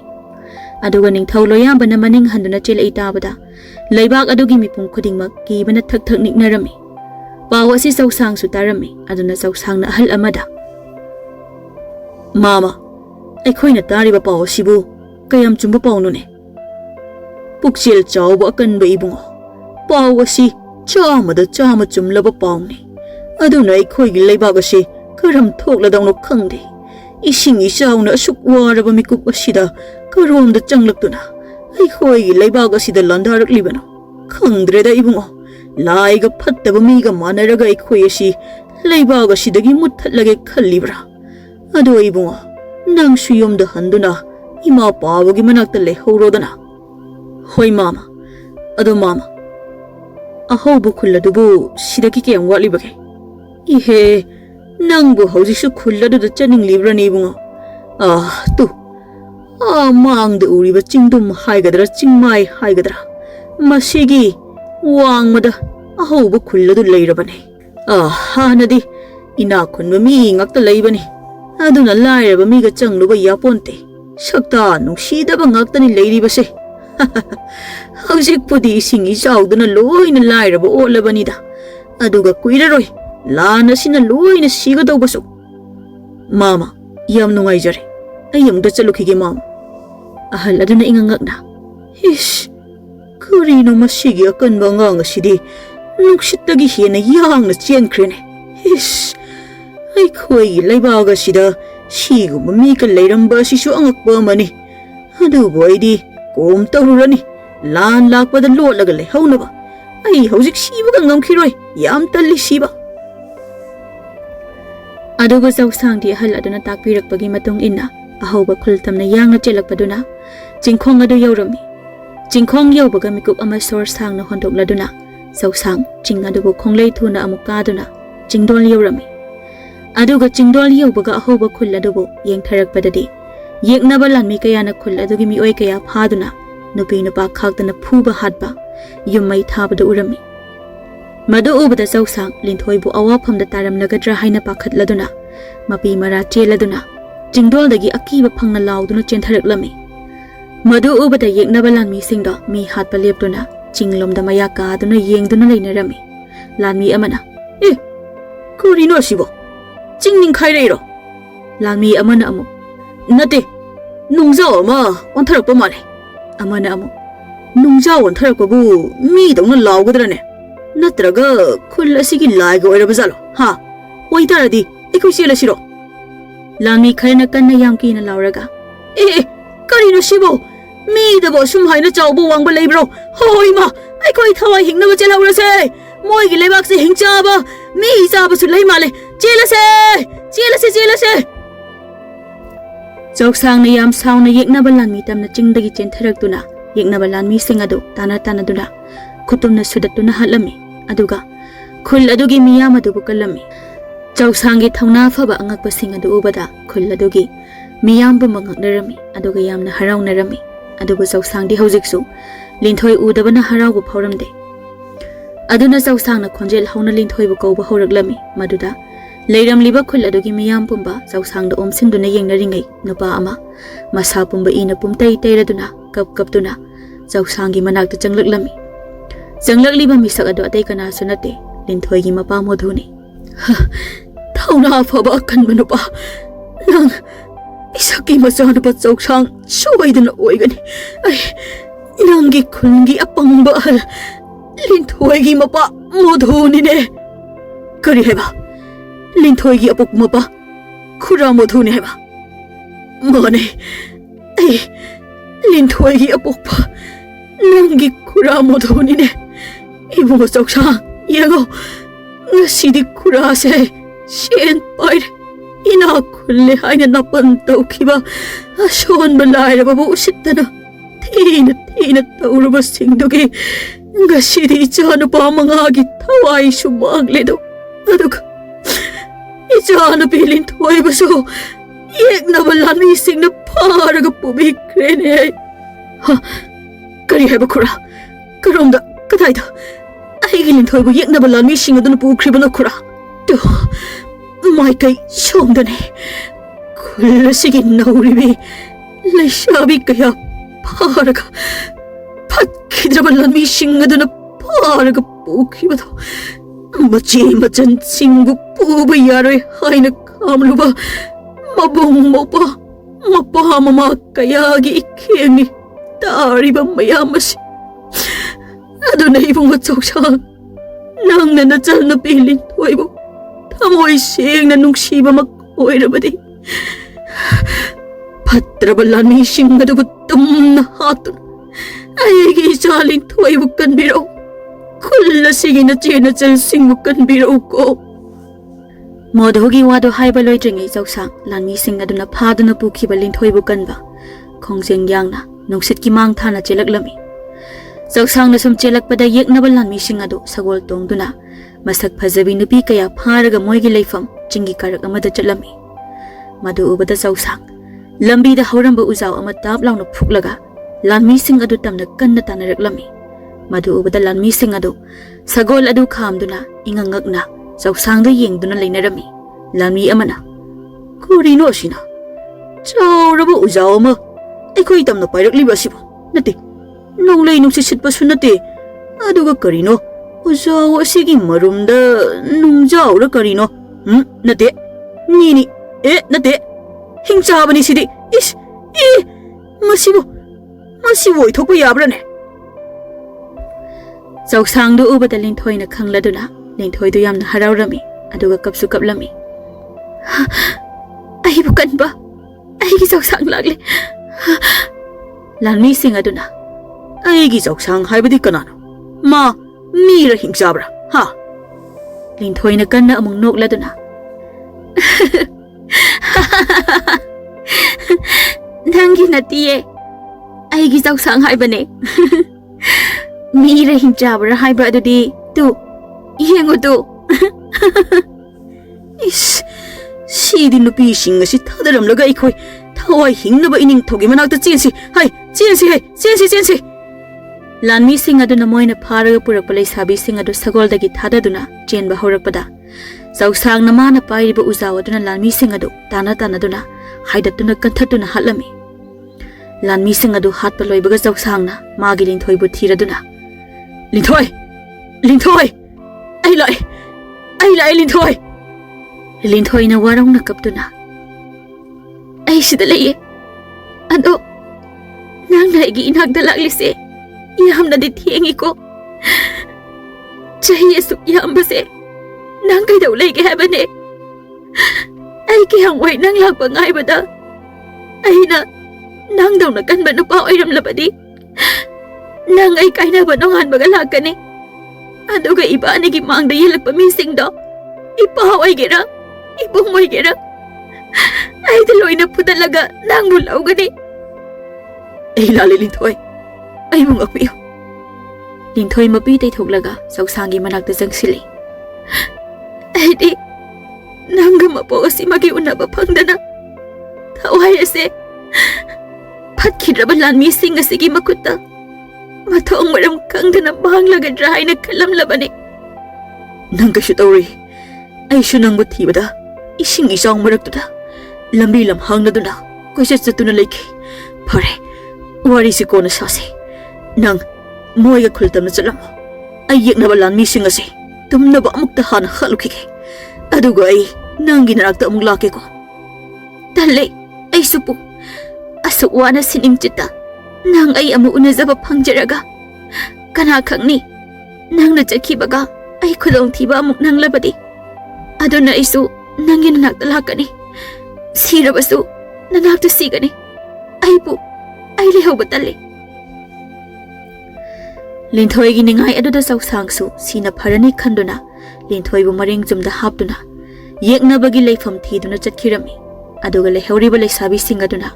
aduga ningthau loyambana maning handuna chilai tabada leibak adugi mipum khudingmak kibana thak thak niknarami paw asi Zawsang su tarami aduna Zawsang na ahal amada mama ꯑꯩꯈꯣꯏꯅ ꯇꯥꯔꯤꯕ ꯄꯥꯎ ꯑꯁꯤꯕꯨ ꯀꯌꯥꯝ ꯆꯨꯝꯕ ꯄꯥꯎꯅꯣꯅꯦ ꯄꯨꯛꯆꯦꯜ ꯆꯥꯎꯕ ꯑꯀꯟꯕ ꯏꯕꯨꯡꯉꯣ ꯄꯥꯎ ꯑꯁꯤ ꯆꯥꯝꯃꯗ ꯆꯥꯝꯃ ꯆꯨꯝꯂꯕ ꯄꯥꯎꯅꯤ ꯑꯗꯨꯅ ꯑꯩꯈꯣꯏꯒꯤ ꯂꯩꯕꯥꯛ ꯑꯁꯤ ꯀꯔꯝ ꯊꯣꯛꯂꯗꯧꯅꯣ ꯈꯪꯗꯦ ꯏꯁꯤꯡ ꯏꯆꯥꯎꯅ ꯑꯁꯨꯛ ꯋꯥꯔꯕ ꯃꯤꯀꯨꯞ ꯑꯁꯤꯗ ꯀꯔꯣꯝꯗ ꯆꯪꯂꯛꯇꯨꯅ ꯑꯩꯈꯣꯏꯒꯤ ꯂꯩꯕꯥꯛ ꯑꯁꯤꯗ ꯂꯥꯟꯗꯥꯔꯛꯂꯤꯕꯅꯣ ꯈꯪꯗ꯭ꯔꯦꯗ ꯏꯕꯨꯡꯉꯣ ꯂꯥꯏꯒ ꯐꯠꯇꯕ ꯃꯤꯒ ꯃꯥꯟꯅꯔꯒ ꯑꯩꯈꯣꯏ ꯑꯁꯤ ꯂꯩꯕꯥꯛ ꯑꯁꯤꯗꯒꯤ ꯃꯨꯠꯊꯠꯂꯒꯦ ꯈꯜꯂꯤꯕ꯭ꯔꯥ ꯑꯗꯣ ꯏꯕꯨꯡꯉꯣ ꯅꯪꯁꯨ ꯌꯨꯝꯗ ꯍꯟꯗꯨꯅ ꯏꯃꯥ ꯄꯥꯕꯒꯤ ꯃꯅꯥꯛꯇ ꯂꯩꯍꯧꯔꯣꯗꯅ ꯍꯣꯏ ꯃꯥꯃ ꯑꯗꯣ ꯃꯥꯃ ꯑꯍꯧꯕ ꯈꯨꯜ ꯑꯗꯨꯕꯨ ꯁꯤꯗꯒꯤ ꯀꯌꯥꯝ ꯋꯥꯠꯂꯤꯕꯒꯦ ꯏꯍꯦ ꯅꯪꯕꯨ ꯍꯧꯖꯤꯛꯁꯨ ꯈꯨꯜ ꯑꯗꯨꯗ ꯆꯠꯅꯤꯡꯂꯤꯕ꯭ꯔꯅꯦ ꯏꯕꯨꯡꯉꯣ ꯇꯨ ꯃꯥꯡꯗ ꯎꯔꯤꯕ ꯆꯤꯡꯗꯨꯝ ꯍꯥꯏꯒꯗ꯭ꯔꯥ ꯆꯤꯡꯃꯥꯏ ꯍꯥꯏꯒꯗ꯭ꯔꯥ ꯃꯁꯤꯒꯤ ꯋꯥꯡꯃꯗ ꯑꯍꯧꯕ ꯈꯨꯜ ꯑꯗꯨ ꯂꯩꯔꯕꯅꯦ ꯍꯥꯟꯅꯗꯤ ꯏꯅꯥꯛ ꯈꯨꯟꯕ ꯃꯤ ꯉꯥꯛꯇ ꯂꯩꯕꯅꯤ aduna lairaba miga changluba yaponte sakta nungsidaba ngaktani leiribase hausikpudi isingi chauduna loina lairaba olabanida aduga kuiraroi lana sina loina sigadaubasu mama yam nungaijare ayamda chalukhige mama ahal aduna ingangakna ish kurino masigi akanba ngang asidi nuksittagi hena yangna chenkrene ish ꯑꯩꯈꯣꯏꯒꯤ ꯂꯩꯕꯥꯛ ꯑꯁꯤꯗ ꯁꯤꯒꯨꯝꯕ ꯃꯤꯒ ꯂꯩꯔꯝꯕ ꯑꯁꯤꯁꯨ ꯑꯉꯛꯄ ꯑꯃꯅꯤ ꯑꯗꯨꯕꯨ ꯑꯩꯗꯤ ꯀꯣꯝ ꯇꯧꯔꯨꯔꯅꯤ ꯂꯥꯟ ꯂꯥꯛꯄꯗ ꯂꯣꯠꯂꯒ ꯂꯩꯍꯧꯅꯕ ꯑꯩ ꯍꯧꯖꯤꯛ ꯁꯤꯕꯒ ꯉꯝꯈꯤꯔꯣꯏ ꯌꯥꯝ ꯇꯜꯂꯤ ꯁꯤꯕ ꯑꯗꯨꯒ Zawsangdi ahal aduna ꯇꯥꯛꯄꯤꯔꯛꯄꯒꯤ ꯃꯇꯨꯡ ꯏꯟꯅ ꯑꯍꯧꯕ ꯈꯨꯜꯇꯝꯅ ꯌꯥꯡꯅ ꯆꯦꯜꯂꯛꯄꯗꯨꯅ ꯆꯤꯡꯈꯣꯡ ꯑꯗꯨ ꯌꯧꯔꯝꯃꯤ ꯆꯤꯡꯈꯣꯡ ꯌꯧꯕꯒ ꯃꯤꯀꯨꯞ ꯑꯃ ꯁꯣꯔ ꯁꯥꯡꯅ ꯍꯣꯟꯗꯣꯛꯂꯗꯨꯅ Zawsang ꯆꯤꯡ ꯑꯗꯨꯕꯨ ꯈꯣꯡꯂꯩ ꯊꯨꯅ ꯑꯃꯨꯛ ꯀꯥꯗꯨꯅ ꯆꯤꯡꯗꯣꯜ ꯌꯧꯔꯝꯃꯤ aduga chingdol yaubaga ahoba khul adubu yengtharakpadadi yeknaba lanmi kayana khul adugi mioi kaya phaduna nupi nupa khaktana phuba hatba yummai thabada urami madu ubada Zawsang Linthoibu awaphamda taramlagadra haina pakhatladuna mapi mara cheladuna chingdoldagi akiba phangna lauduna chentharaklami madu ubada yeknaba lanmi singdo mi hatpa leptuna chinglomda maya kaduna yengduna leinarami lanmi amana kurino sibo ꯆꯤꯡꯅꯤꯡ ꯈꯥꯏꯔꯩꯔꯣ ꯂꯥꯟꯃꯤ ꯑꯃꯅ ꯑꯃꯨꯛ ꯅꯠꯇꯦ ꯅꯨꯡꯖꯥꯎ ꯑꯃ ꯑꯣꯟꯊꯔꯛꯄ ꯃꯥꯜꯂꯦ ꯑꯃꯅ ꯑꯃꯨꯛ ꯅꯨꯡꯖꯥꯎ ꯑꯣꯟꯊꯔꯛꯄꯕꯨ ꯃꯤꯗꯧꯅ ꯂꯥꯎꯒꯗ꯭ꯔꯅꯦ ꯅꯠꯇ꯭ꯔꯒ ꯈꯨꯜ ꯑꯁꯤꯒꯤ ꯂꯥꯏꯒ ꯑꯣꯏꯔꯕꯖꯥꯠꯂꯣ ꯍꯥ ꯑꯣꯏꯇꯥꯔꯗꯤ ꯑꯩꯈꯣꯏ ꯆꯦꯜꯂꯁꯤꯔꯣ ꯂꯥꯟꯃꯤ ꯈꯔꯅ ꯀꯟꯅ ꯌꯥꯝ ꯀꯤꯅ ꯂꯥꯎꯔꯒ ꯀꯔꯤꯅꯣ ꯁꯤꯕꯣ ꯃꯤꯗꯕꯨ ꯑꯁꯨꯝ ꯍꯥꯏꯅ ꯆꯥꯎꯕ ꯋꯥꯡꯕ ꯂꯩꯕ꯭ꯔꯣ ꯍꯣꯏ ꯃꯥ ꯑꯩꯈꯣꯏ ꯊꯋꯥꯏ ꯍꯤꯡꯅꯕ ꯆꯦꯜꯍꯧꯔꯁꯦ ꯃꯣꯏꯒꯤ ꯂꯩꯕꯥꯛꯁꯦ ꯍꯤꯡꯆꯥꯕ ꯃꯤ ꯆꯥꯕꯁꯨ ꯂꯩ ꯃꯥꯜꯂꯦ ꯆꯦꯜꯂꯁꯦ ꯆꯦꯜꯂꯁꯦ ꯆꯦꯜꯂꯁꯦ Zawsangna yam sauna yeknaba lanmi tamna chingdagi chentharaktuna yeknaba lanmising adu tanaduna khutumna sudatuna hatlami aduga khul adugi miyam adubu kallami Zawsanggi thauna phaba angakpasing adu ubada khul adugi miyam bu mangaknarami aduga yamna harawnarami aduga Zawsangdi hojiksu Linthoi udabana harawbu phauramde aduna Zawsangna khonjel hauna Linthoibu kauba horaklami maduda leiramliba khul adugi miyam pumba Zawsangda omsinduna yengnaringai nupa ama masa pumba ina pumtai teiraduna kaptuna Zawsanggi manakta changlaklami changlakliba misak adu atai kana sunate Linthoigi mapa modhuni thauna phaba akanba nupa nang isaki machanupa Zawsang soiduna oigani ai nangi khulgi apangba Linthoigi mapa modhuni ne kari heba Linthoigi apuk mapa khura modhuni heba Mane, ay, Linthoi gi apokpa, nangi kura modhoni ne. Ibunga Choksang, yengo, ngasidi kura se, shen paire, ina kulle haina napan taukiba, ashon balai babu usittana, tina tauraba singdogi, ngasidi ichanu pamangagi tawai subagledo, aduga, ichanu pilin Linthoi baso, yek na balami sing na paraga pumikre ne. Ha, kari hai bakura, karomda, kadaida, ay Linthoi bu yek na balami sing aduna pukriba na kura. To, mai kai shomda ne, kulla sigi nauribi, laishabi kaya paraga, patkidra balami sing aduna paraga pukriba to, machi machan singbu puba yaroi haina kamluba, mabung mopa, mapa mama kayagi ikengi, tariba mayamasi. Aduna ibunga Choksang, nang nanachal na pilin Linthoi bu, tamoy siyang nanungsiba mag-oirabadi. Patrabalan mi siyang nadugutom na hatun, ay gisa Linthoi bu kan biraw, kulla sige na chinachal sing bu kan biraw ko. Modhogi wado haiba loitringi Choksang, lanmi sing aduna phaduna pukhiba Linthoi bu kanba, khongjeng yangna, nungsit ki mang thana chelaklami. Choksang na sum chelakpada yeknaba lanmi sing adu sagol tongduna, masak phajabi nupi kaya pharaga moigi leifam chingi karak amada chalami. Madu ubada Choksang, lambi da hauramba uzaw ama tap langna phuklaga, lanmi sing adu tamna kanna tanaraklami. Madu ubada lanmi sing adu sagol adu khamduna ingangakna Choksang da yengduna leinarami. Lanmi amana, kurino sina, chawraba uzaw ama, aikoi tamna pairakliba sibo, nati, nong lay nung sisitpa sunate, aduga karino, uzaw asigi marumda nung jawra karino, nate, nini, nate, hingchaba ni sidi, masibo ithokpa yabra ne. Choksang do ubada Linthoi na khangladuna, Linthoi do yamna haraurami, aduga kapsu kaplami. Ay bukan ba? Ay Choksang lagle. Lanmi sing aduna, ay Choksang haibadi kanano. Ma, mira hingsabra, ha? Linthoi na kanna among nokladuna. Nangi natiye, ay Choksang haibane. Mira hingsabra haiba adudi, tu, yengo tu. Is, sidi nupi sing asi thadaramlaga ikoi thawai hingnaba ining thogi manakta chensi, hai, chensi. Lanmi sing aduna moina pharaga purakpa leisabi sing adu sagoldagi thadaduna chenba haurakpada. Choksang na mana pairiba uzaw aduna lanmi sing adu tanaduna haidatuna kanthatuna hatlami. Lanmi sing adu hatpa loibaga Choksang na magi Linthoi bu thiraduna. Linthoi, ay lai Linthoi. Linthoi na warang nakaptuna. Ay sida laye. Ado, nang naigi inagdalaglise, iyam na dithiengi ko. Chahiye sukyam base, nang kay daw lay kahabane. Ay kiyang way nang lagpangay bada. Ay na, nang daw nakanba na pa ay ramlabadi. Nang ay kay na ba nongan magalaga ni. Ado ka iba nagimang dayilag pamising do. Ipahaway gira. Ibungoy gira. Ay daloy na po talaga nang mulaw gani. Ay lali Linthoi. Ay mong apiyo. Linthoi mapitay thuglaga Choksangi managta jang sili. Ay di. Nang mapo kasi magiuna ba pangdana. Taway ase. Patkidra ba lanmi sing asigi makuta. Mataong maram kang na banglaga drahay na kalamlabani. Nang kasyutauri. Ay syunang matibada. Ising isang maraktuda. Lambi lamhang na duna. Kasyat sa tunalaki. Pare. Wari si ko na sasi. Nang moy ka kultam na salam. Ay yak na balan mising asi. Tum na ba amuktahan halukiki. Adugo ay nang ginaragta among laki ko. Dali. Ay supo. Asukwa na sinimchita. Nang ay amuuna sa papangjaraga. Kanakang ni. Nang nadyakibaga. Ay kulong tiba amok nang labadi. Ado na isu nang ginanagtalaka ni. Sira basu Nangakta sigani. Ai lehauba tali. Linthoi gi ningai aduda sausangsu sina pharani khanduna Linthoi bu maring jumda hapduna yeknabagi leifam thiduna chatkirami aduga lehauriba leisabi singaduna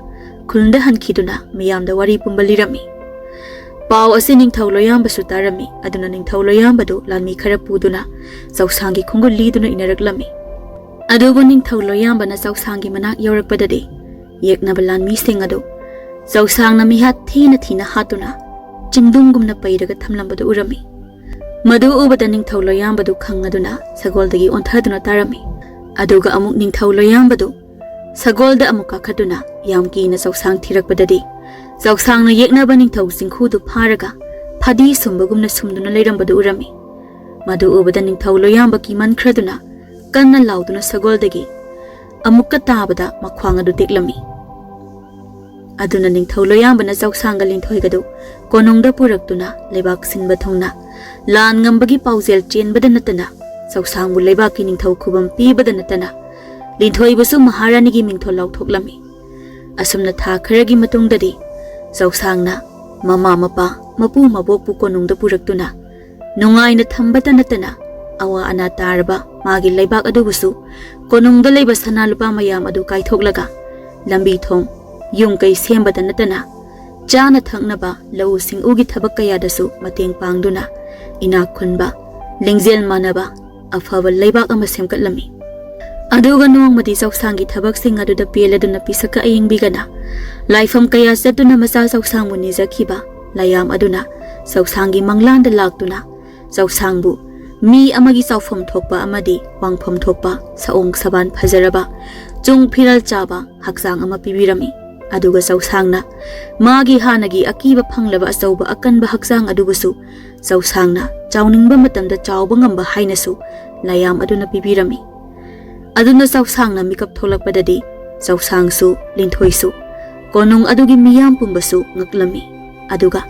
khulda hankhiduna miyamda wari pumbalirami Pau ase Ningthou loyamba su tarami aduna Ningthou loyamba du lanmi khara puduna sausangi khungul liduna inaraklami adugo Ningthou loyamba na sausangi manak yaurakpadade yeknaba lanmi singadu sausangna mihat thina hatuna Chingdungumna pairaga thamlambadu urami Madu ubada Ningthou loyambadu khangaduna sagoldagi onthaduna tarami aduga amuk Ningthou loyambadu sagolda amuka khaduna yamkina sausang thirakpadadi sausangna yeknaba Ningthou singkhudu pharaga phadi sumbagumna sumduna leirambadu urami Madu ubada Ningthou loyamba ki mankhraduna kanna lauduna sagoldagi amukka tabada makhwangadu teklami Aduna Ningthou loyambana sausanga Linthoigadu konongda purakduna lebak sinba thongna lan ngambagi paujel chenbada natana sausangbu lebaki Ningthou khubam pibada natana Linthoibusu maharanigi mingthol lauthoklami asumna tha kharagi matungdadi sausangna mama mapa mapu mabokpu konongda purakduna nungaina thambata natana awa ana tarba magi lebak adubusu konongda leba sana lupa mayam adu kaithoklaga lambi thong Yung kay sembada natana Jana thangnaba lau sing ugi thabak kayadasu mateng pangduna inakhunba lingzel manaba afaba leibak ama semkatlami aduga nong madi sausangi thabak sing aduda peladuna pisaka ayingbigana laifam kaya satuna masa sausangmu nijakhiba layam aduna sausangi manglanda laktuna sausangbu mi amagi saufam thokpa amadi wangpham thokpa saong saban phajaraba chung phiral chaba haksang ama pibirami aduga sausangna magi hanagi akiba phanglaba asauba akanba haksang adubusu sausangna chawningba matamda chawba ngamba hainasu layam aduna pibirami aduna sausangna mikap tholakpadadi sausangsu Linthoisu konong adugi miyam pumbasu ngaklami aduga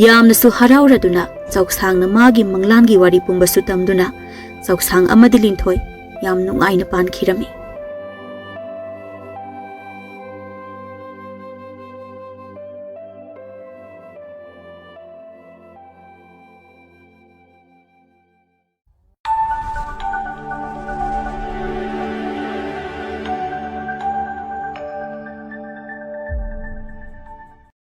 yamnasu harauraduna sausangna magi manglangi wari pumbasu tamduna sausang amadi Linthoi yam nungaina pankhirami